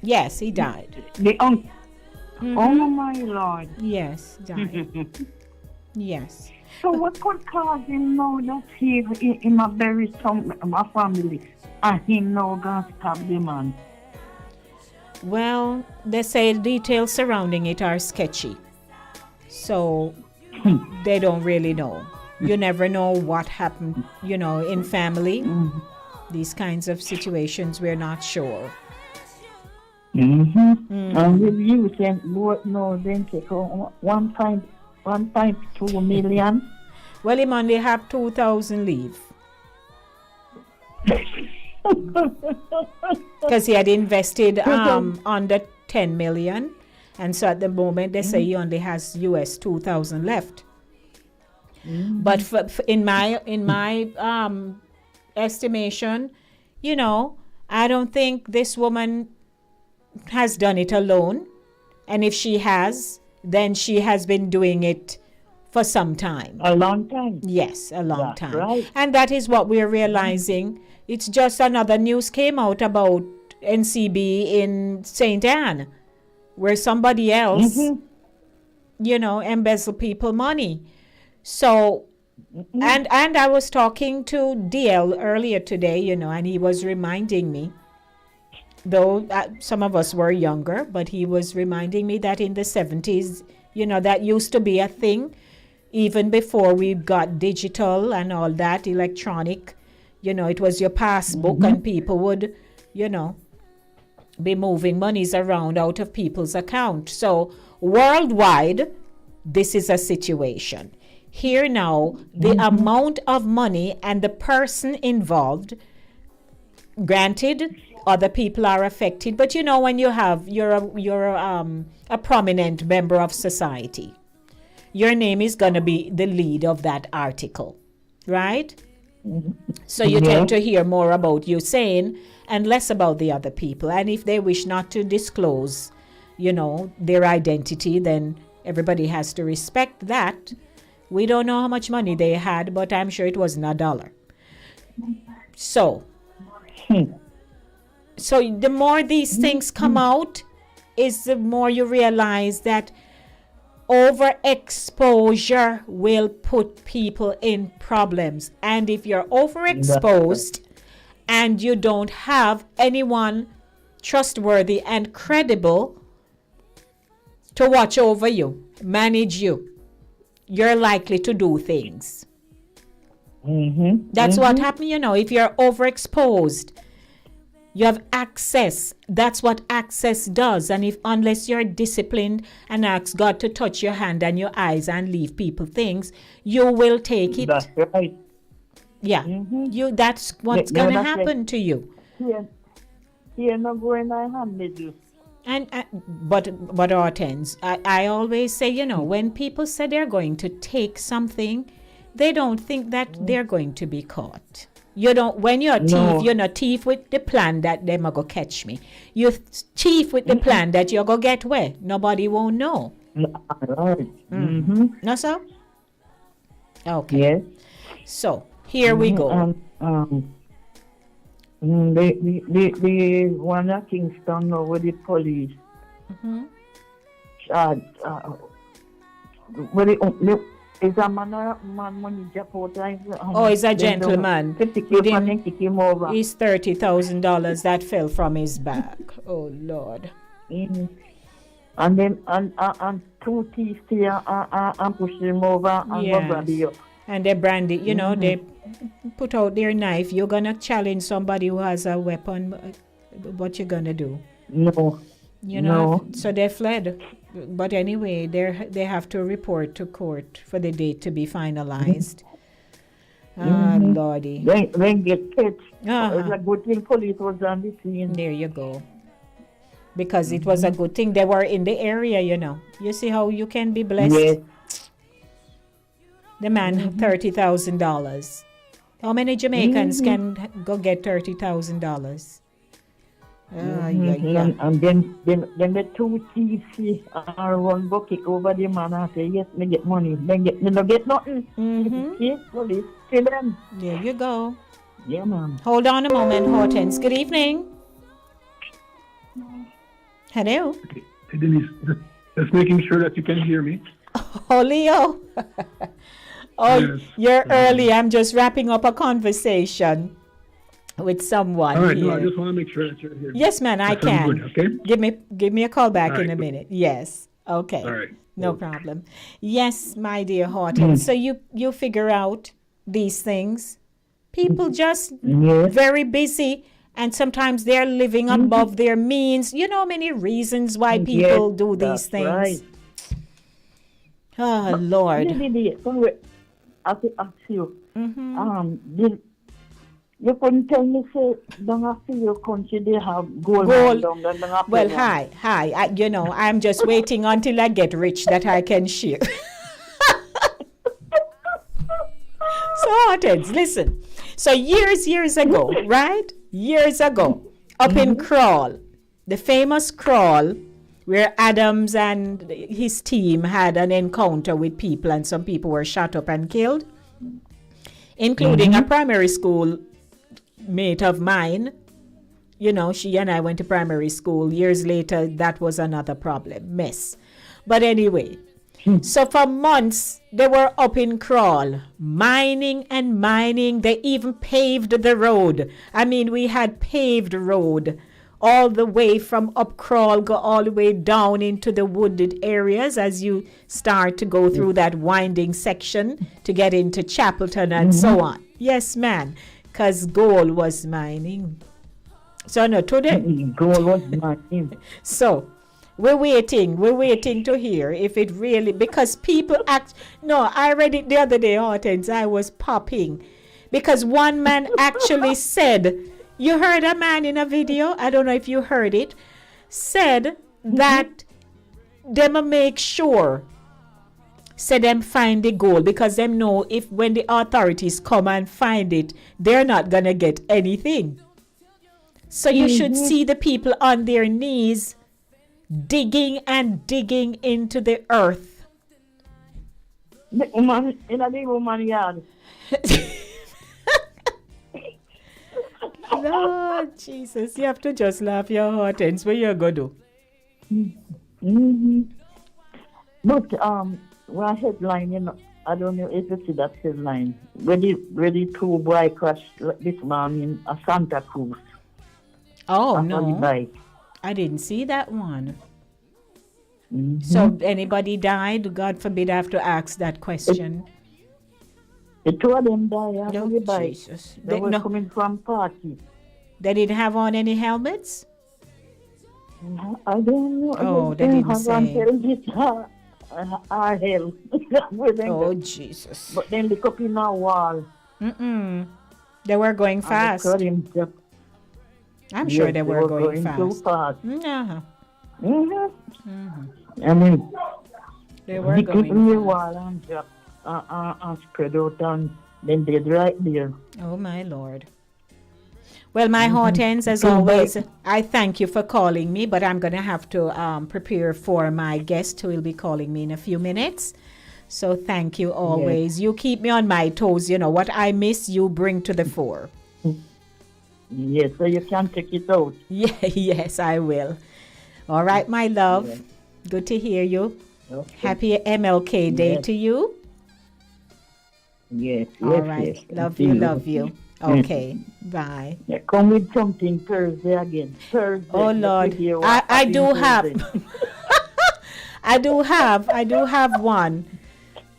Yes, he died. The uncle. Oh my Lord. Yes, died. Yes. So what could cause him now that he a bury some my family and him now gonna stab the man? Well, they say details surrounding it are sketchy. So they don't really know. You never know what happened, in family. These kinds of situations, we're not sure. And with you saying both now then take 1.2 million. Well, him only have 2,000 leave. Because he had invested under 10 million. And so at the moment, they say he only has US 2,000 left. But in my estimation, I don't think this woman has done it alone. And if she has, then she has been doing it for some time. A long time. Yes, a long time. Right. And that is what we're realizing. It's just another news came out about NCB in St. Anne, where somebody else, embezzle people money. So, and I was talking to DL earlier today, and he was reminding me, though some of us were younger, but he was reminding me that in the 70s, that used to be a thing, even before we got digital and all that, electronic. It was your passbook and people would, be moving monies around out of people's account. So worldwide, this is a situation. Here now, the amount of money and the person involved, granted, other people are affected, but when you're a prominent member of society, your name is going to be the lead of that article, right? So you tend to hear more about you saying and less about the other people. And if they wish not to disclose, their identity, then everybody has to respect that. We don't know how much money they had, but I'm sure it wasn't $1. So the more these things come out, is the more you realize that overexposure will put people in problems. And if you're overexposed and you don't have anyone trustworthy and credible to watch over you, manage you, you're likely to do things. That's what happens, if you're overexposed. You have access. That's what access does. And unless you're disciplined and ask God to touch your hand and your eyes and leave people things, you will take it. That's right. Yeah. That's what's going to happen to you. Here not going I handle you. But Hortense, I always say, when people say they're going to take something, they don't think that they're going to be caught. When you're a thief, you're not thief with the plan that they're going to catch me. You're thief with the plan that you're going to get where nobody won't know. Right. No, sir? Okay. Yes. So, here we go. The one at Kingston now with the police. Is a man when you jump out? He's a gentleman. He's $30,000 that fell from his back. Oh Lord. And then and two thieves here and push him over and go grab you up. And they brand it, they put out their knife. You're gonna challenge somebody who has a weapon. What you gonna do? No. So they fled. But anyway, they have to report to court for the date to be finalized. Lordy. Then get catch. It's a good thing police was on the scene. There you go. Because it was a good thing they were in the area, You see how you can be blessed? Yes. The man, $30,000. How many Jamaicans can go get $30,000? And then the two thieves are one bucket over the man and say, yes, me get money. Then you don't get nothing. Yes, police, kill them. There you go. Yeah, ma'am. Hold on a moment, Hortense. Good evening. Hello. Okay. Denise, just making sure that you can hear me. Oh, Leo. Oh, you're early. I'm just wrapping up a conversation with someone All right, here. no, I just want to make sure that you're here. Yes, man, I That sounds can. good, okay? Give me a call back All in right, a good. minute. Yes. Okay. All right. No problem. Yes, my dear Horton. So you figure out these things. People just very busy, and sometimes they're living above their means. You know many reasons why people do these things. Right. Oh, Lord. I have to ask you. You couldn't tell me, say, don't have to your country, they have gold. Well, hi. I'm just waiting until I get rich that I can share. So, Hortense, listen. So, years ago, right? Years ago, up in Crawl, the famous Crawl, where Adams and his team had an encounter with people, and some people were shot up and killed, including a primary school mate of mine. You know, she and I went to primary school. Years later, that was another mess. But anyway, so for months, they were up in Crawl, mining and mining. They even paved the road. I mean, we had paved road all the way from up Crawl, go all the way down into the wooded areas as you start to go through that winding section to get into Chapelton and so on. Yes, man, because gold was mining. So no, today. Gold was mining. So we're waiting to hear if it really, because people act. No, I read it the other day, Hortense. I was popping because one man actually said, you heard a man in a video, I don't know if you heard it, said that them make sure, said them find the gold, because them know if when the authorities come and find it, they're not going to get anything. So you should see the people on their knees digging and digging into the earth. The woman in the woman yard. Lord Jesus, you have to just laugh your heart ends. What you going to do? But one headline, you know, I don't know if you see that headline. Where the two boys crashed this morning a Santa Cruz. Oh, no. I didn't see that one. So anybody died? God forbid I have to ask that question. The two of them died after the bike. Jesus. They were coming from party. They didn't have on any helmets? I don't know. Oh, they didn't say. Hell. Oh, Jesus. But then they up in our wall. They were going fast. I'm sure they were going fast. Too fast. I mean, they were going in the wall and just spread out, and then they're right there. Oh, my Lord. Well, my Hortense, as always, I thank you for calling me, but I'm going to have to prepare for my guest who will be calling me in a few minutes. So thank you always. Yes. You keep me on my toes. You know, what I miss, you bring to the fore. Yes, so you can take it out. Yeah, yes, I will. All right, my love. Yes. Good to hear you. Okay. Happy MLK Day to you. Yes. All right. Yes. Love you. Okay. Bye. Yeah, come with something Thursday again. Thursday. Oh Lord, I do have. I do have one.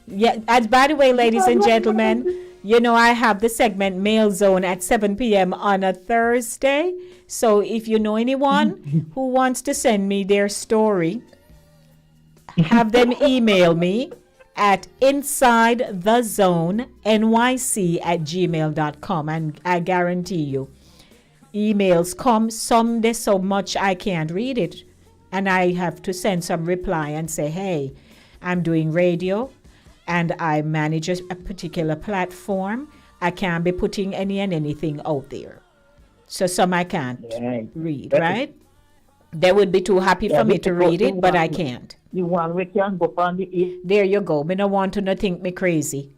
Yeah. As by the way, ladies and gentlemen, you know I have the segment Mail Zone at 7 p.m. on a Thursday. So if you know anyone who wants to send me their story, have them email me at insidethezonelyc@gmail.com, and I guarantee you emails come someday so much I can't read it, and I have to send some reply and say, hey, I'm doing radio and I manage a particular platform. I can't be putting any and anything out there, so some I can't read, right? They would be too happy for me to read it, but I can't. You want we can go on the There you go. Me no want to not think me crazy.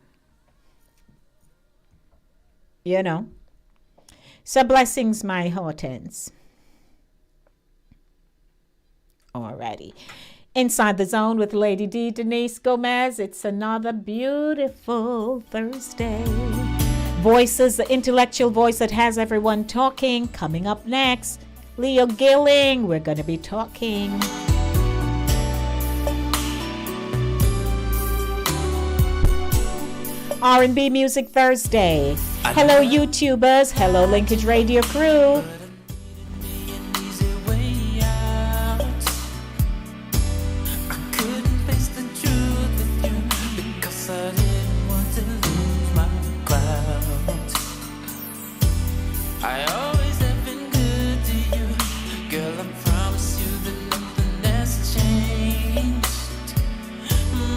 You know. So blessings, my Hortense. Alrighty. Inside the Zone with Lady D, Denise Gomez. It's another beautiful Thursday. Voices, the intellectual voice that has everyone talking. Coming up next, Leo Gilling. We're going to be talking. R&B Music Thursday. Hello, YouTubers. Hello, Linkage Radio crew. I always have been good to you, girl. I promise you that nothing has changed.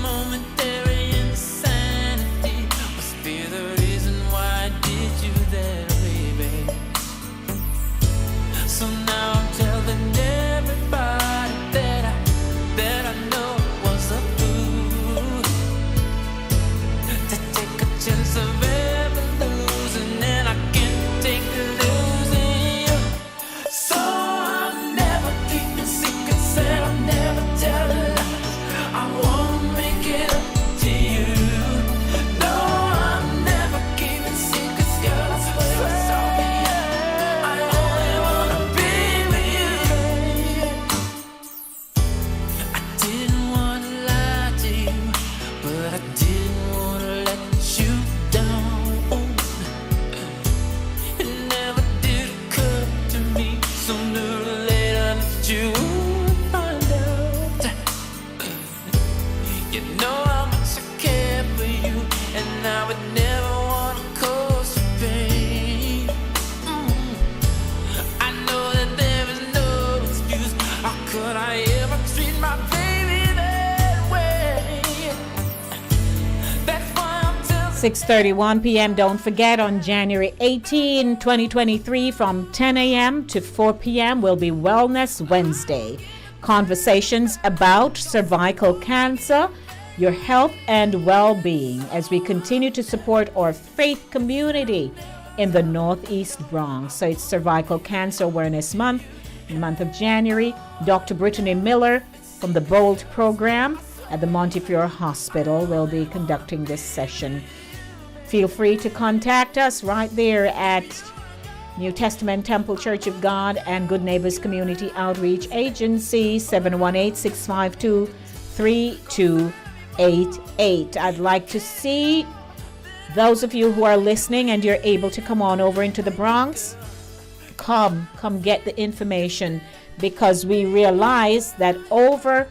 Momentary insanity must be the reason why I did you that way, babe. So now I'm telling everybody that I know was a fool to take a chance of ever losing, and I can't take losing you. So I'm never keeping secrets and I'm never telling lies. I wanna make it up to you. No, I'm never keeping secrets, girl. I swear it's all me. I only wanna be with you. I didn't wanna lie to you, but I didn't wanna let you down. It never did occur to me sooner or later that you would find out. You know how much I care for you, and I would never wanna cause you pain. I know that there is no excuse. How could I ever treat my baby that way? That's why I'm telling 6:31 p.m. Don't forget, on January 18, 2023, from 10 a.m. to 4 p.m. will be Wellness Wednesday. Conversations about cervical cancer, your health and well-being, as we continue to support our faith community in the Northeast Bronx. So it's Cervical Cancer Awareness Month, in the month of January. Dr. Brittany Miller from the BOLD program at the Montefiore Hospital will be conducting this session. Feel free to contact us right there at New Testament Temple Church of God and Good Neighbors Community Outreach Agency, 718-652-3288. I'd like to see those of you who are listening and you're able to come on over into the Bronx. Come get the information, because we realize that over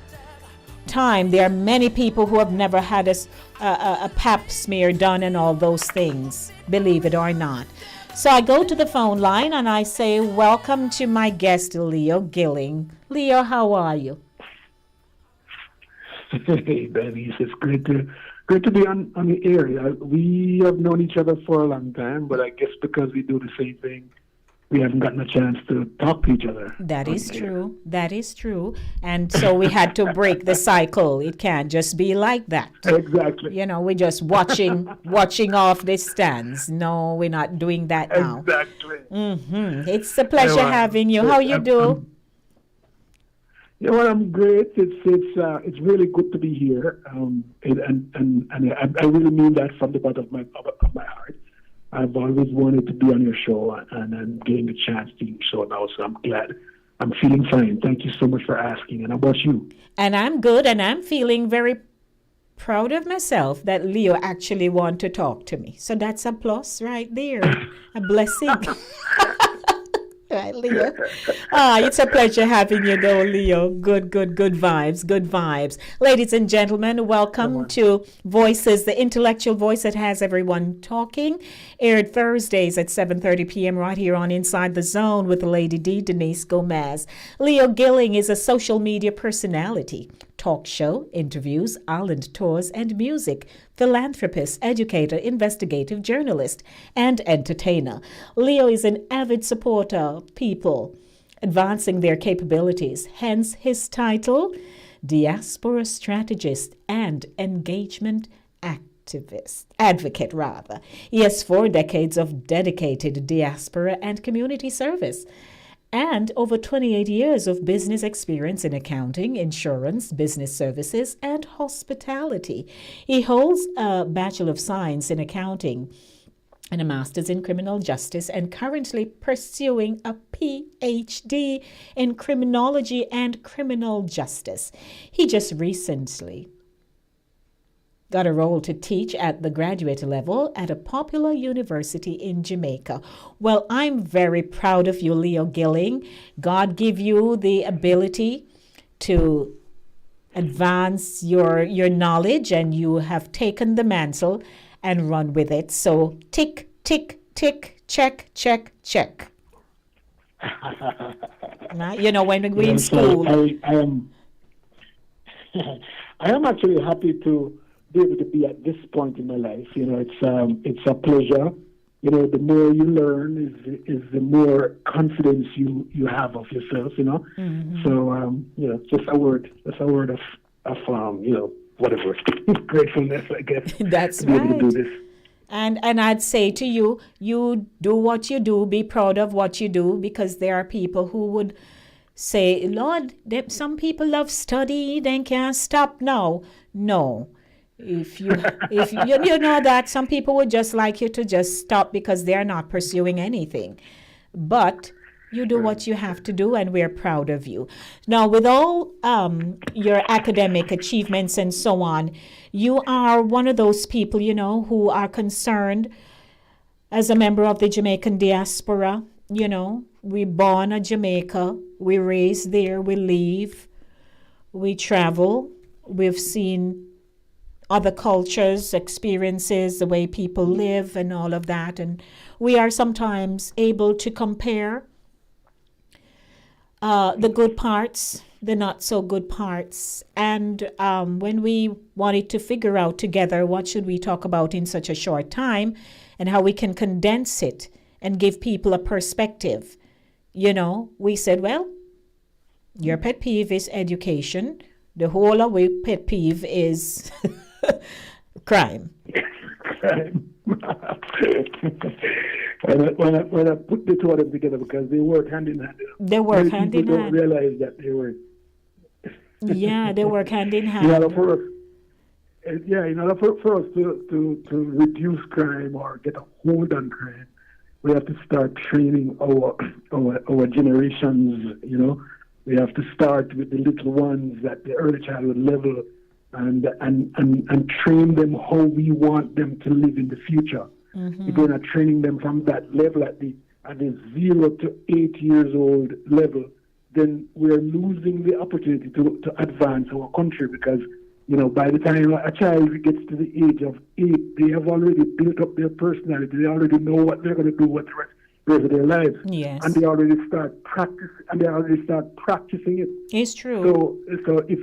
time there are many people who have never had a pap smear done and all those things, believe it or not. So I go to the phone line and I say, welcome to my guest, Leo Gilling. Leo, how are you? Hey, Denise, it's great to be on the air. We have known each other for a long time, but I guess because we do the same thing, we haven't gotten a chance to talk to each other. That is true. That is true. And so we had to break the cycle. It can't just be like that. Exactly. You know, we're just watching off the stands. No, we're not doing that now. Exactly. It's a pleasure having you. How you do? You know what? I'm great. It's really good to be here. And I really mean that from the bottom of my heart. I've always wanted to be on your show, and I'm getting the chance to do so now, so I'm glad. I'm feeling fine. Thank you so much for asking. And how about you? And I'm good, and I'm feeling very proud of myself that Leo actually want to talk to me. So that's a plus right there, a blessing. Right, Leo. It's a pleasure having you, though, Leo. Good vibes. Ladies and gentlemen, welcome to Voices, the intellectual voice that has everyone talking. Aired Thursdays at 7:30 p.m. right here on Inside the Zone with Lady D, Denise Gomez. Leo Gilling is a social media personality, talk show, interviews, island tours, and music, philanthropist, educator, investigative journalist, and entertainer. Leo is an avid supporter of people advancing their capabilities, hence his title, Diaspora Strategist and Engagement Advocate. He has 4 decades of dedicated diaspora and community service and over 28 years of business experience in accounting, insurance, business services, and hospitality. He holds a Bachelor of Science in Accounting and a Master's in Criminal Justice, and currently pursuing a PhD in Criminology and Criminal Justice. He just recently got a role to teach at the graduate level at a popular university in Jamaica. Well, I'm very proud of you, Leo Gilling. God give you the ability to advance your knowledge, and you have taken the mantle and run with it. So tick, tick, tick, check, check, check. Now, you know, when we're in school. I am I am actually happy to be able to be at this point in my life. You know, it's a pleasure. You know, the more you learn is the more confidence you have of yourself, you know. Mm-hmm. So, you know, just a word of you know, whatever, gratefulness, I guess. That's to be able to right. do this. And I'd say to you, you do what you do, be proud of what you do, because there are people who would say, Lord, some people love study, they can't stop now. No. If you know that some people would just like you to just stop because they're not pursuing anything. But you do what you have to do, and we're proud of you. Now, with all your academic achievements and so on, you are one of those people, you know, who are concerned as a member of the Jamaican diaspora. You know, we born in Jamaica, we raised there, we leave, we travel, we've seen other cultures, experiences, the way people live and all of that. And we are sometimes able to compare the good parts, the not so good parts. And when we wanted to figure out together what should we talk about in such a short time and how we can condense it and give people a perspective, you know, we said, well, your pet peeve is education. The whole of our pet peeve is crime. Crime. when I put the two of them together, because they work hand in hand. They work hand in people hand. don't realize that they work. Yeah, they work hand in hand. In order for us, in order for us to reduce crime or get a hold on crime, we have to start training our generations. You know, we have to start with the little ones at the early childhood level, and train them how we want them to live in the future. Mm-hmm. If we're not training them from that level at the 0 to 8 years old level, then we're losing the opportunity to advance our country, because, you know, by the time a child gets to the age of 8, they have already built up their personality. They already know what they're going to do with the rest of their lives. Yes. And they already start practicing it. It's true. So if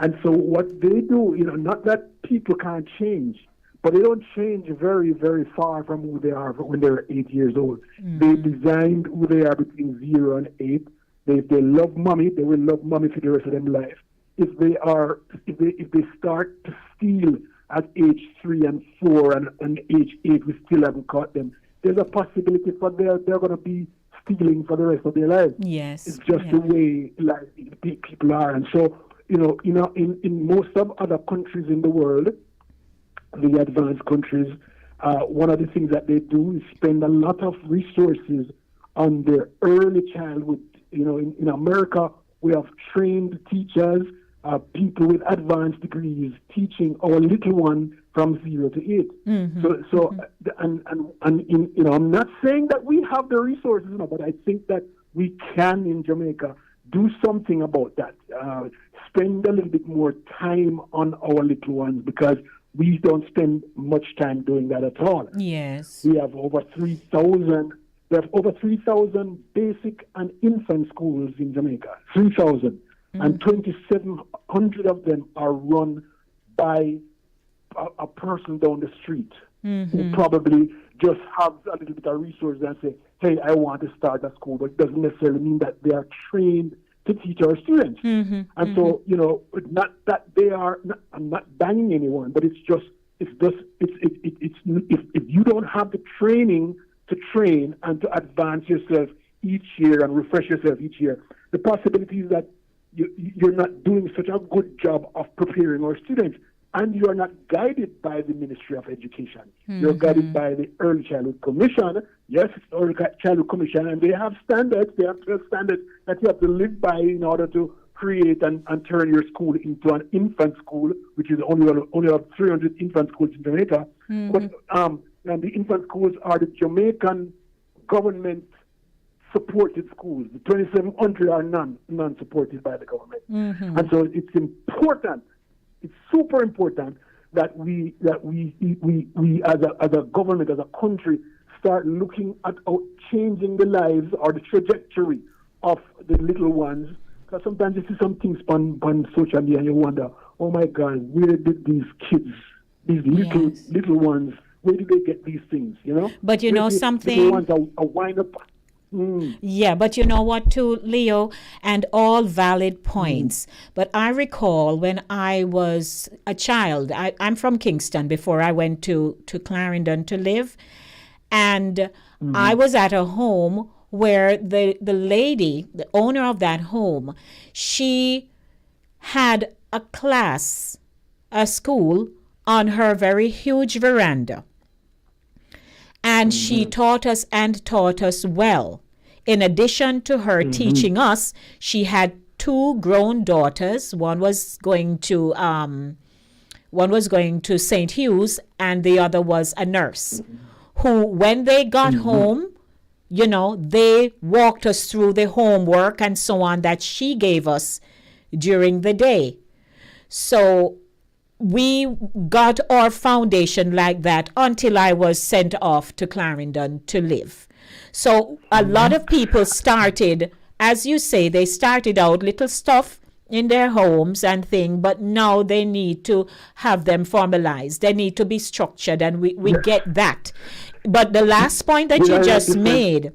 and so what they do, you know, not that people can't change, but they don't change very, very far from who they are when they're 8 years old. Mm-hmm. They designed who they are between 0 and 8. They love mommy, they will love mommy for the rest of their life. If they start to steal at age 3 and 4 and age 8, we still haven't caught them, there's a possibility for they're going to be stealing for the rest of their lives. Yes. It's just the way people are. And so, you know, in most of other countries in the world, the advanced countries, one of the things that they do is spend a lot of resources on their early childhood. You know, in America, we have trained teachers, people with advanced degrees, teaching our little one from 0 to 8. Mm-hmm. You know, I'm not saying that we have the resources, you know, but I think that we can in Jamaica do something about that. Spend a little bit more time on our little ones, because we don't spend much time doing that at all. Yes. We have over 3,000. We have over 3,000 basic and infant schools in Jamaica. 3,000, and 2,700 of them are run by a person down the street who probably just has a little bit of resources and say, "Hey, I want to start a school," but it doesn't necessarily mean that they are trained to teach our students. And so, you know, not that they are. I'm not banging anyone, but it's if you don't have the training to train and to advance yourself each year and refresh yourself each year, the possibility is that you're not doing such a good job of preparing our students, and you are not guided by the Ministry of Education. You're guided by the Early Childhood Commission. Yes, it's Early Childhood Commission, and they have standards. They have 12 standards that you have to live by in order to create and turn your school into an infant school, which is only have 300 infant schools in Jamaica. But and the infant schools are the Jamaican government supported schools. The 2,700 are non-supported by the government. And so it's important. It's super important that we as a government, as a country, start looking at changing the lives or the trajectory of the little ones. Because sometimes you see some things on social media and you wonder, oh my God, where did these kids, these little ones, where did they get these things, you know? But you know something? Little ones are wind up. Yeah, but you know what too, Leo, and all valid points. But I recall when I was a child, I'm from Kingston before I went to Clarendon to live, and I was at a home where the lady, the owner of that home, she had a class, a school, on her very huge veranda. And she taught us well. In addition to her teaching us, she had 2 grown daughters. One was going to St. Hugh's, and the other was a nurse. Who, when they got home, you know, they walked us through the homework and so on that she gave us during the day. So we got our foundation like that until I was sent off to Clarendon to live. So a lot of people started, as you say, they started out little stuff in their homes and thing, but now they need to have them formalized. They need to be structured, and we get that. But the last point that you just made,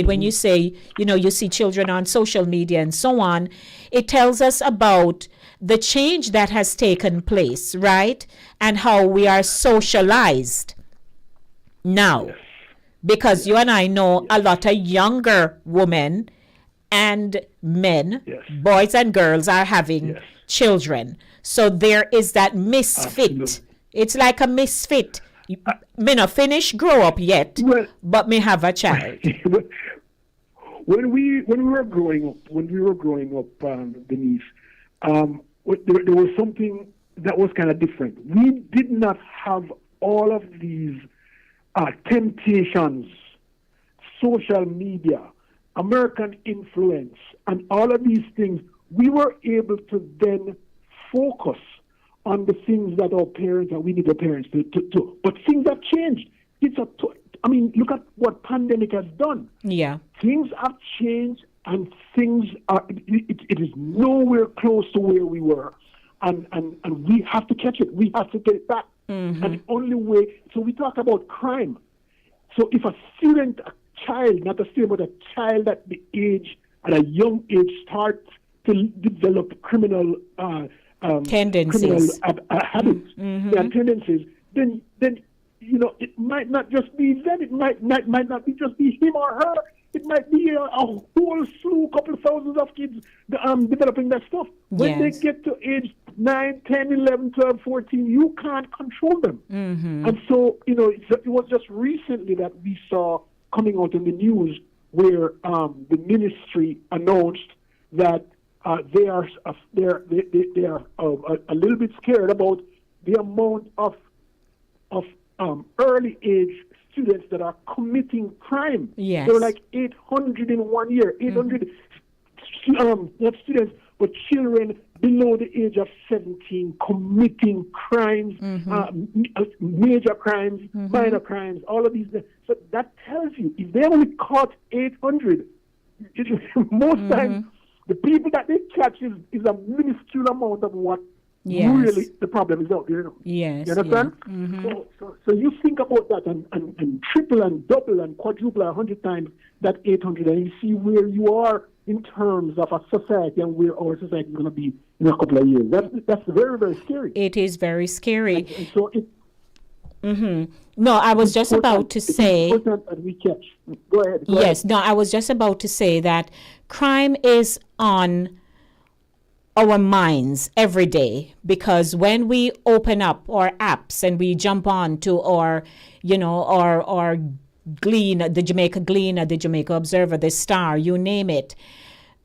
when you say, you know, you see children on social media and so on, it tells us about the change that has taken place, right? And how we are socialized now. Because you and I know a lot of younger women and men, boys and girls, are having children. So there is that misfit. Absolutely. It's like a misfit. Me not finish grow up yet, but me have a child. When we were growing up, Denise, there was something that was kind of different. We did not have all of these temptations, social media, American influence, and all of these things. We were able to then focus on the things that our parents, and we need our parents to do. But things have changed. Look at what pandemic has done. Yeah. Things have changed, and things are, it is nowhere close to where we were. And we have to catch it. We have to get it back. And the only way, so we talk about crime. So if a child, not a student, but a child at a young age starts to develop criminal tendencies, habits, and tendencies, then you know, it might not just be them. It might not be just be him or her. It might be a whole slew, couple of thousands of kids developing that stuff. When they get to age 9, 10, 11, 12, 14, you can't control them. And so, you know, it was just recently that we saw coming out in the news where the ministry announced that they are a little bit scared about the amount of early age students that are committing crime. Yes. There were like 800 in 1 year, 800 not students, but children below the age of 17 committing crimes, major crimes, minor crimes, all of these. So that tells you, if they only caught 800, most times the people that they catch is a minuscule amount of what really the problem is out there. Yes. You understand? So you think about that and triple and double and quadruple 100 times that 800, and you see where you are in terms of a society and where our society is going to be in a couple of years. That's very, very scary. It is very scary. And so No, I was just about to say. It's important that we catch. Go ahead. Yes, no, I was just about to say that crime is on our minds every day, because when we open up our apps and we jump on to our, our Glean, the Jamaica Gleaner, the Jamaica Observer, the Star, you name it,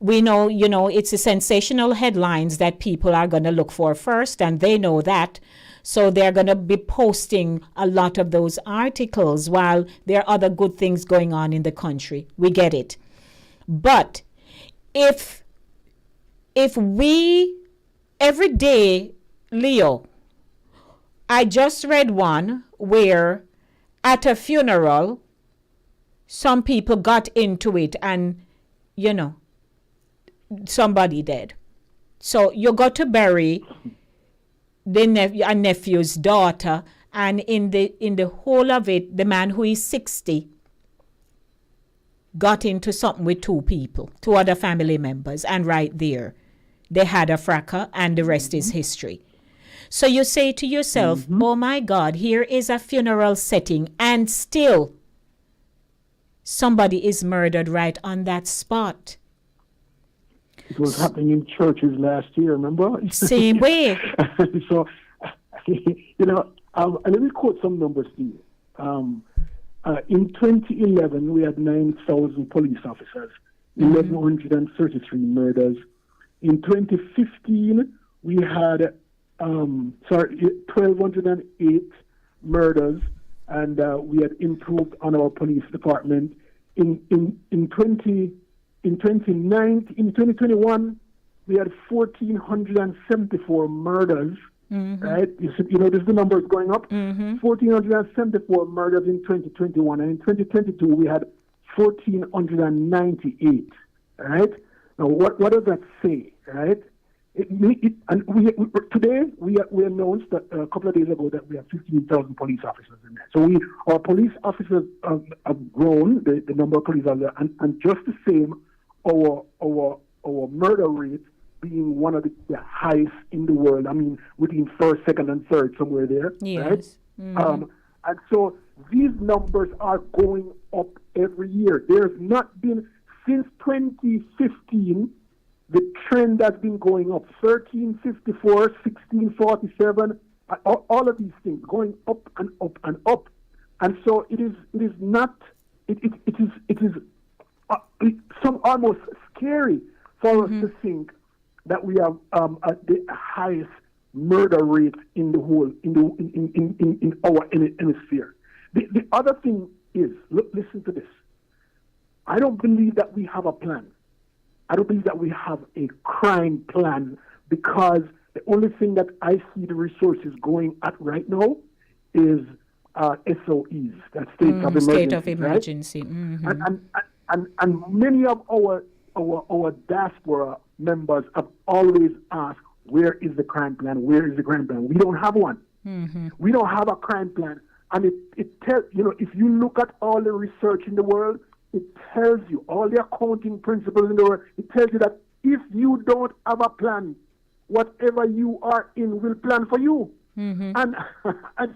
we know, it's the sensational headlines that people are going to look for first, and they know that. So they're going to be posting a lot of those articles while there are other good things going on in the country. We get it. But if we, every day, Leo, I just read one where at a funeral, some people got into it and, somebody dead. So you got to bury a nephew's daughter, and in the whole of it, the man who is 60 got into something with two other family members, and right there, they had a fracas, and the rest is history. So you say to yourself, oh my God, here is a funeral setting, and still somebody is murdered right on that spot. It was happening in churches last year, remember? Same way. So, let me quote some numbers to you. In 2011, we had 9,000 police officers, 1,133 murders. In 2015, we had 1,208 murders, and we had improved on our police department. In 2021, we had 1,474 murders. Right? This is the numbers going up. 1,474 murders in 2021, and in 2022 we had 1,498. Right? Now, what does that say? Right? Today we announced that a couple of days ago that we have 15,000 police officers in there. So our police officers have grown, the number of police officers, and just the same, our murder rate being one of the highest in the world. I mean, within first, second, and third, somewhere there. Yes. Right? And so these numbers are going up every year. There's not been, since 2015, the trend has been going up. 1354, 1647, all of these things going up and up and up. And so it is some almost scary for us to think that we have the highest murder rate in the whole in our hemisphere. The other thing is, listen to this. I don't believe that we have a plan. I don't believe that we have a crime plan, because the only thing that I see the resources going at right now is SOEs, that states of emergency. State of emergency. Right? And many of our diaspora members have always asked, where is the crime plan? Where is the crime plan? We don't have one. We don't have a crime plan. And it tells, if you look at all the research in the world, it tells you, all the accounting principles in the world, it tells you that if you don't have a plan, whatever you are in will plan for you. And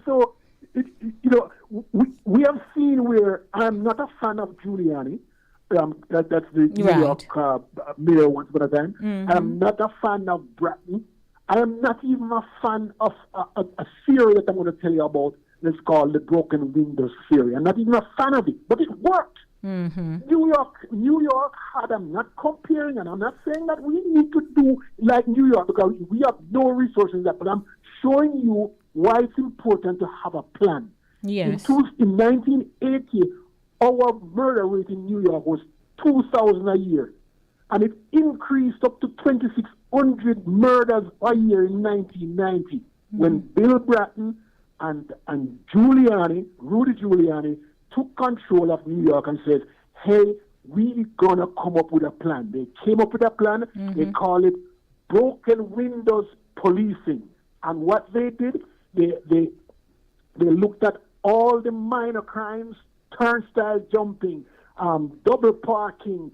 so, we have seen where I'm not a fan of Giuliani. That's the New York mayor once upon a time. I'm not a fan of Bratton. I am not even a fan of a theory that I'm going to tell you about. Let's call the broken windows theory. I'm not even a fan of it, but it worked. New York had, I'm not comparing, and I'm not saying that we need to do like New York, because we have no resources there, but I'm showing you why it's important to have a plan. Yes. In 1980, our murder rate in New York was 2,000 a year, and it increased up to 2,600 murders a year in 1990, when Bill Bratton and Rudy Giuliani, took control of New York and said, hey, we're going to come up with a plan. They came up with a plan. They call it broken windows policing. And what they did, they looked at all the minor crimes, turnstile jumping, double parking,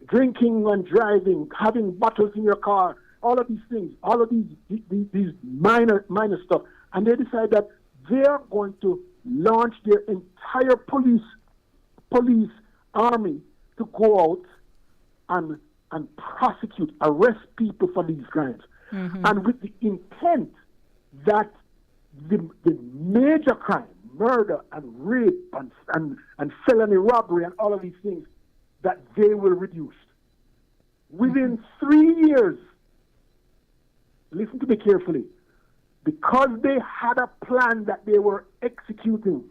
drinking and driving, having bottles in your car, all of these things, all of these minor stuff. and they decide that they are going to launch their entire police army to go out and prosecute, arrest people for these crimes. And with the intent that the major crime, murder and rape and felony robbery and all of these things, that they will reduce. Within 3 years, listen to me carefully, because they had a plan that they were executing,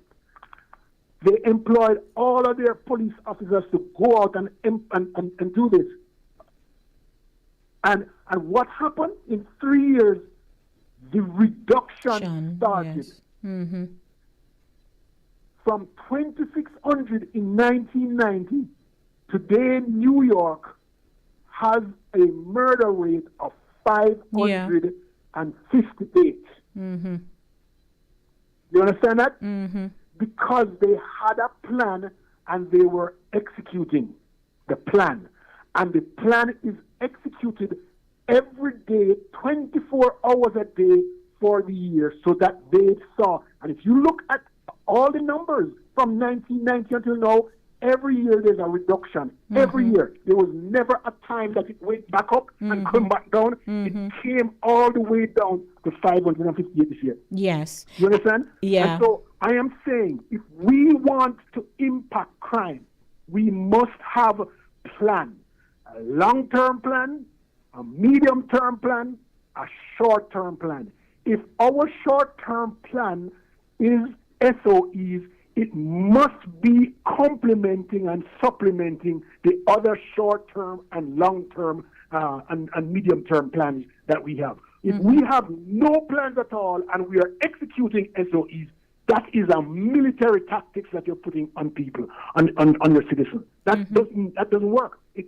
they employed all of their police officers to go out and do this. And what happened? In 3 years, the reduction started. Yes. From 2,600 in 1990, today New York has a murder rate of 558. You understand that? Because they had a plan and they were executing the plan. And the plan is executed every day, 24 hours a day for the year, so that they saw. And if you look at all the numbers from 1990 until now, every year there's a reduction. Every year. There was never a time that it went back up and come back down. It came all the way down to 558 this year. Yes. You understand? Yeah. And so I am saying, if we want to impact crime, we must have a plan. A long-term plan, a medium-term plan, a short-term plan. If our short-term plan is SOEs, it must be complementing and supplementing the other short-term and long-term and medium-term plans that we have. If we have no plans at all and we are executing SOEs, that is a military tactics that you're putting on people, on your citizens. That doesn't work. It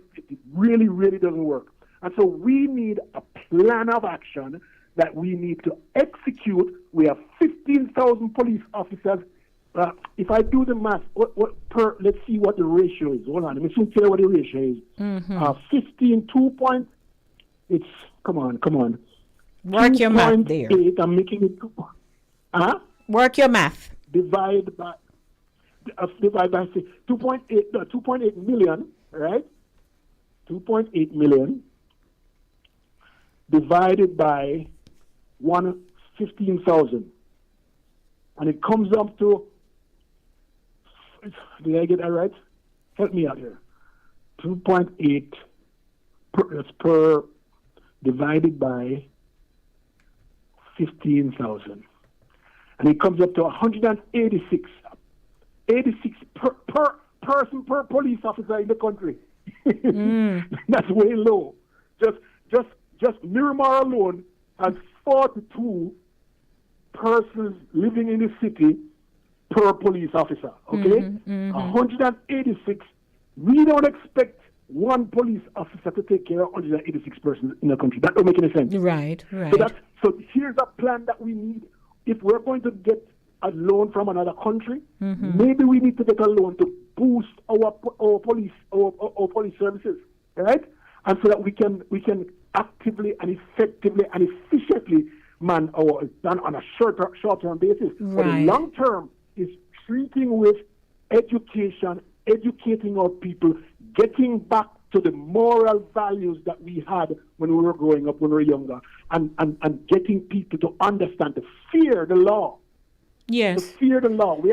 really, really doesn't work. And so we need a plan of action that we need to execute. We have 15,000 police officers. If I do the math, let's see what the ratio is. Hold on, let me soon tell you what the ratio is. 15, 2 point. It's come on. Work your math there. 8, I'm making it 2. Work your math. Divide by 2.8 million, right? 2.8 million divided by 115,000, and it comes up to. Did I get that right? Help me out here. 2.8 per divided by 15,000. And it comes up to 186. 86 per person per police officer in the country. That's way low. Just Miramar alone has 42 persons living in the city per police officer. Okay? 186. We don't expect one police officer to take care of 186 persons in the country. That don't make any sense. Right. So here's a plan that we need. If we're going to get a loan from another country, maybe we need to get a loan to boost our police services, right? And so that we can actively and effectively and efficiently man our done on a short-term basis. Right. But the long term is treating with education, educating our people, getting back to the moral values that we had when we were growing up, when we were younger, and getting people to understand, to fear the law. Yes. To fear the law. We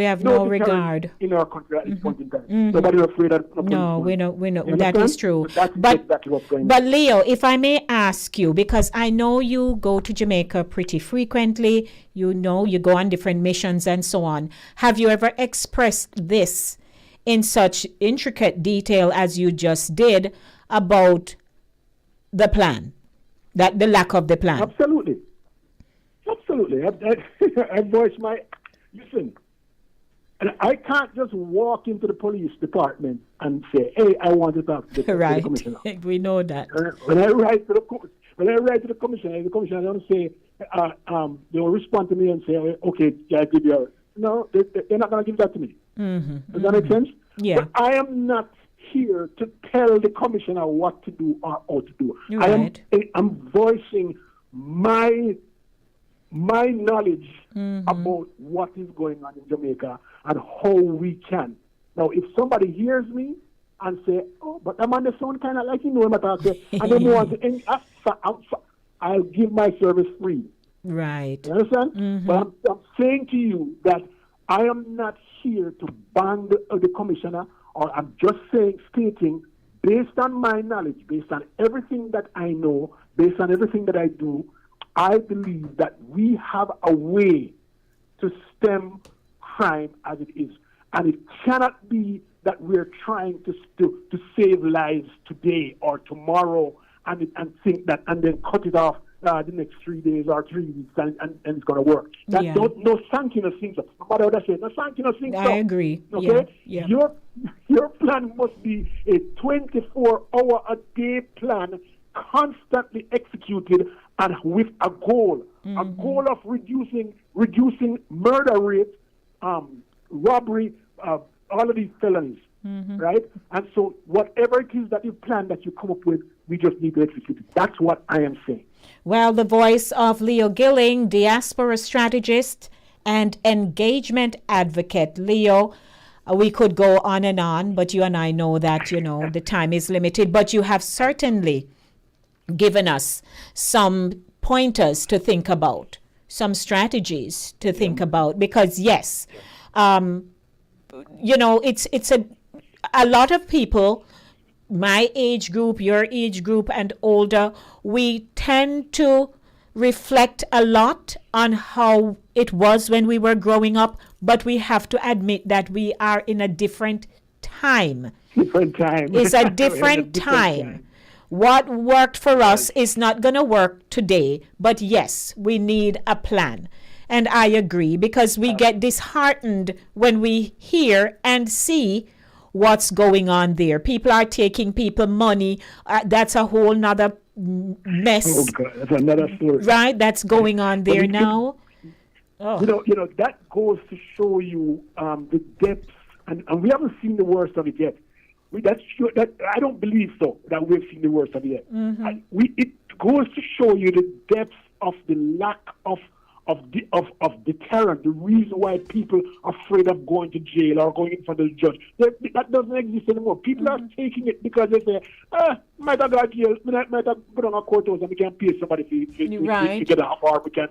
have no regard in our country at this point in time. Nobody's afraid of No, we know. You That is understand? true. So that's exactly what's going on. But Leo, if I may ask you, because I know you go to Jamaica pretty frequently, you go on different missions and so on. Have you ever expressed this in such intricate detail as you just did about the plan, that the lack of the plan? Absolutely. I voice my listen, and I can't just walk into the police department and say, "Hey, I want to talk to the commissioner." We know that. When I write to the commissioner, the commissioner don't say, they will respond to me and say, "Okay, yeah, I give you." No, they're not going to give that to me. Does that make sense? Yeah. But I am not here to tell the commissioner what to do or how to do. Right. I'm voicing my my knowledge about what is going on in Jamaica and how we can. Now, if somebody hears me and say, "Oh, but I'm on the sound kind of like you know him," and they want to, I'll give my service free. Right. You understand? But I'm saying to you that I am not here to ban the commissioner, or I'm just stating, based on my knowledge, based on everything that I know, based on everything that I do, I believe that we have a way to stem crime as it is. And it cannot be that we're trying to save lives today or tomorrow and think that, and then cut it off the next 3 days or 3 weeks and it's going to work. That no sanction of things. No matter what I say, no sanction of things. I agree. Okay? Yeah. Your plan must be a 24-hour-a-day plan, constantly executed and with a goal of reducing murder rate, robbery, all of these felonies, right? And so whatever it is that you plan, that you come up with, we just need to execute it. That's what I am saying. Well, the voice of Leo Gilling, diaspora strategist and engagement advocate. Leo, we could go on, but you and I know that, the time is limited. But you have certainly given us some pointers to think about, some strategies to think about, because yes, it's a lot of people, my age group, your age group, and older, we tend to reflect a lot on how it was when we were growing up, but we have to admit that we are in a different time. It's a different time. What worked for us is not going to work today, but yes, we need a plan. And I agree, because we get disheartened when we hear and see what's going on there. People are taking people money. That's a whole nother mess. Oh God, that's another story. Right, that's going on there now. That goes to show you the depths, and we haven't seen the worst of it yet. I don't believe so that we've seen the worst of it yet. It goes to show you the depths of the lack of deterrent, the reason why people are afraid of going to jail or going in front of the judge. That doesn't exist anymore. People are taking it because they say, might have got jail, might have put on a courthouse and we can pay somebody to get out, or we can,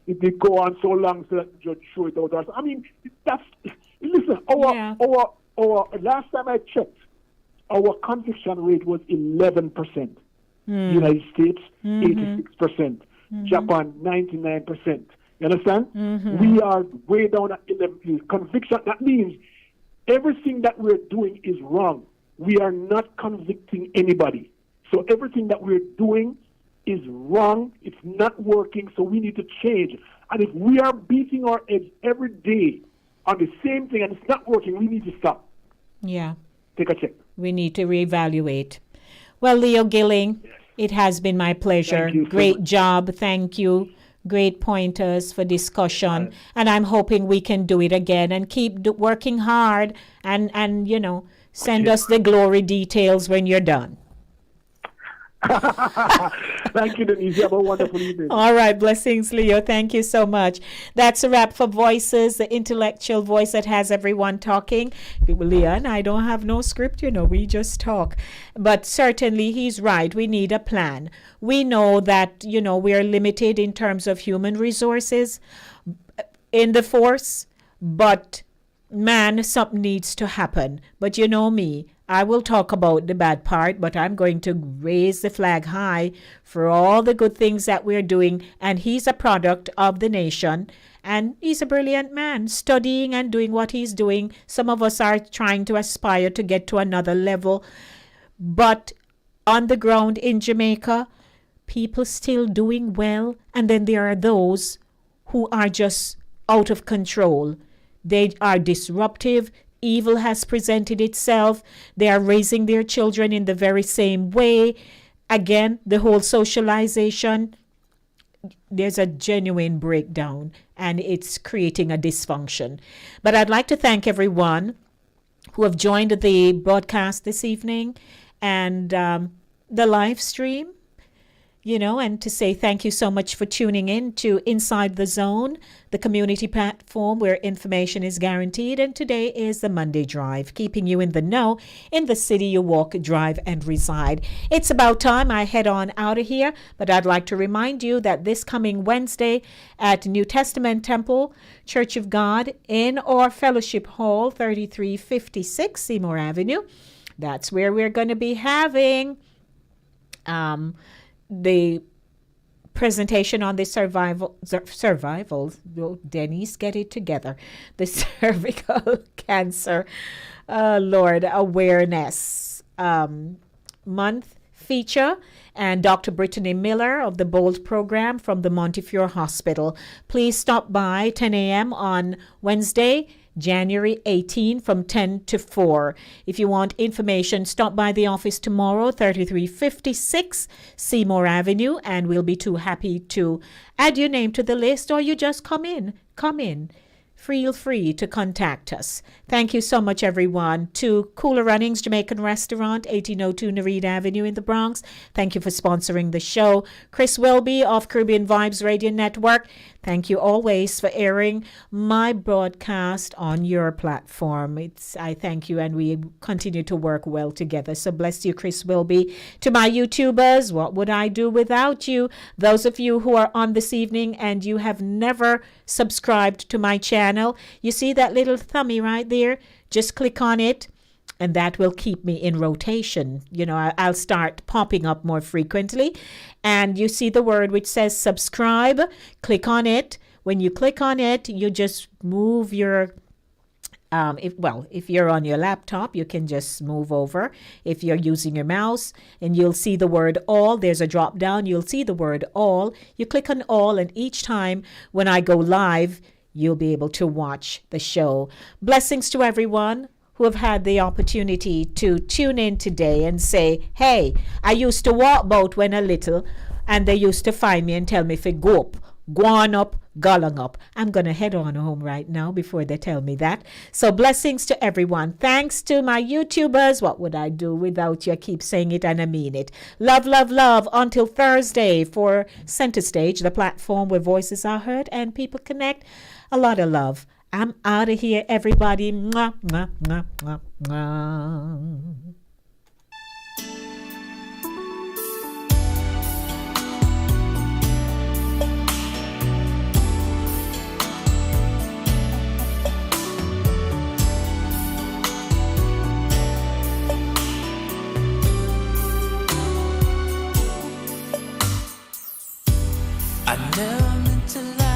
if they go on so long so that the judge show it out. I mean, listen, our last time I checked, our conviction rate was 11%. United States, 86%. Japan, 99%. You understand? We are way down at 11%. Conviction, that means everything that we're doing is wrong. We are not convicting anybody. So everything that we're doing is wrong. It's not working, so we need to change. And if we are beating our heads every day on the same thing and it's not working, we need to stop. Yeah. Take a check. We need to reevaluate. Well, Leo Gilling, it has been my pleasure. Thank you so Great much. job. Thank you. Great pointers for discussion. And I'm hoping we can do it again and keep working hard and send us the glory details when you're done. Thank you, Denise. You have a wonderful evening. All right. Blessings, Leo. Thank you so much. That's a wrap for Voices, the intellectual voice that has everyone talking. Leo and I don't have no script, we just talk. But certainly he's right. We need a plan. We know that, we are limited in terms of human resources in the force, but man, something needs to happen. But you know me, I will talk about the bad part, but I'm going to raise the flag high for all the good things that we're doing. And he's a product of the nation, and he's a brilliant man, studying and doing what he's doing. Some of us are trying to aspire to get to another level. But on the ground in Jamaica, people still doing well. And then there are those who are just out of control. They are disruptive. Evil has presented itself. They are raising their children in the very same way. Again, the whole socialization, there's a genuine breakdown and it's creating a dysfunction. But I'd like to thank everyone who have joined the broadcast this evening and the live stream. and to say thank you so much for tuning in to Inside the Zone, the community platform where information is guaranteed. And today is the Monday Drive, keeping you in the know in the city you walk, drive, and reside. It's about time I head on out of here, but I'd like to remind you that this coming Wednesday at New Testament Temple, Church of God in or Fellowship Hall, 3356 Seymour Avenue, that's where we're going to be having the presentation on the survival, Denise, get it together, the cervical cancer, Lord, awareness month feature, and Dr. Brittany Miller of the BOLD program from the Montefiore Hospital. Please stop by 10 a.m. on Wednesday, January 18 from 10 to 4. If you want information, stop by the office tomorrow, 3356 Seymour Avenue, and we'll be too happy to add your name to the list, or you just come in. Feel free to contact us. Thank you so much, everyone. To Cooler Runnings Jamaican Restaurant, 1802 Nereid Avenue in the Bronx. Thank you for sponsoring the show. Chris Welby of Caribbean Vibes Radio Network. Thank you always for airing my broadcast on your platform. I thank you, and we continue to work well together. So bless you, Chris Wilby. To my YouTubers, what would I do without you? Those of you who are on this evening and you have never subscribed to my channel, you see that little thummy right there? Just click on it, and that will keep me in rotation. I'll start popping up more frequently. And you see the word which says subscribe. Click on it. When you click on it, you just move your if you're on your laptop, you can just move over. If you're using your mouse, and you'll see the word all, there's a drop down, you'll see the word all. You click on all, and each time when I go live, you'll be able to watch the show. Blessings to everyone who have had the opportunity to tune in today and say, hey, I used to walk boat when a little, and they used to find me and tell me if go up, go on up, gulling up. I'm going to head on home right now before they tell me that. So blessings to everyone. Thanks to my YouTubers. What would I do without you? I keep saying it and I mean it. Love, love, love. Until Thursday for Center Stage, the platform where voices are heard and people connect. A lot of love. I'm out of here, everybody. Mwah, mwah, mwah, mwah, mwah. I never meant to lie.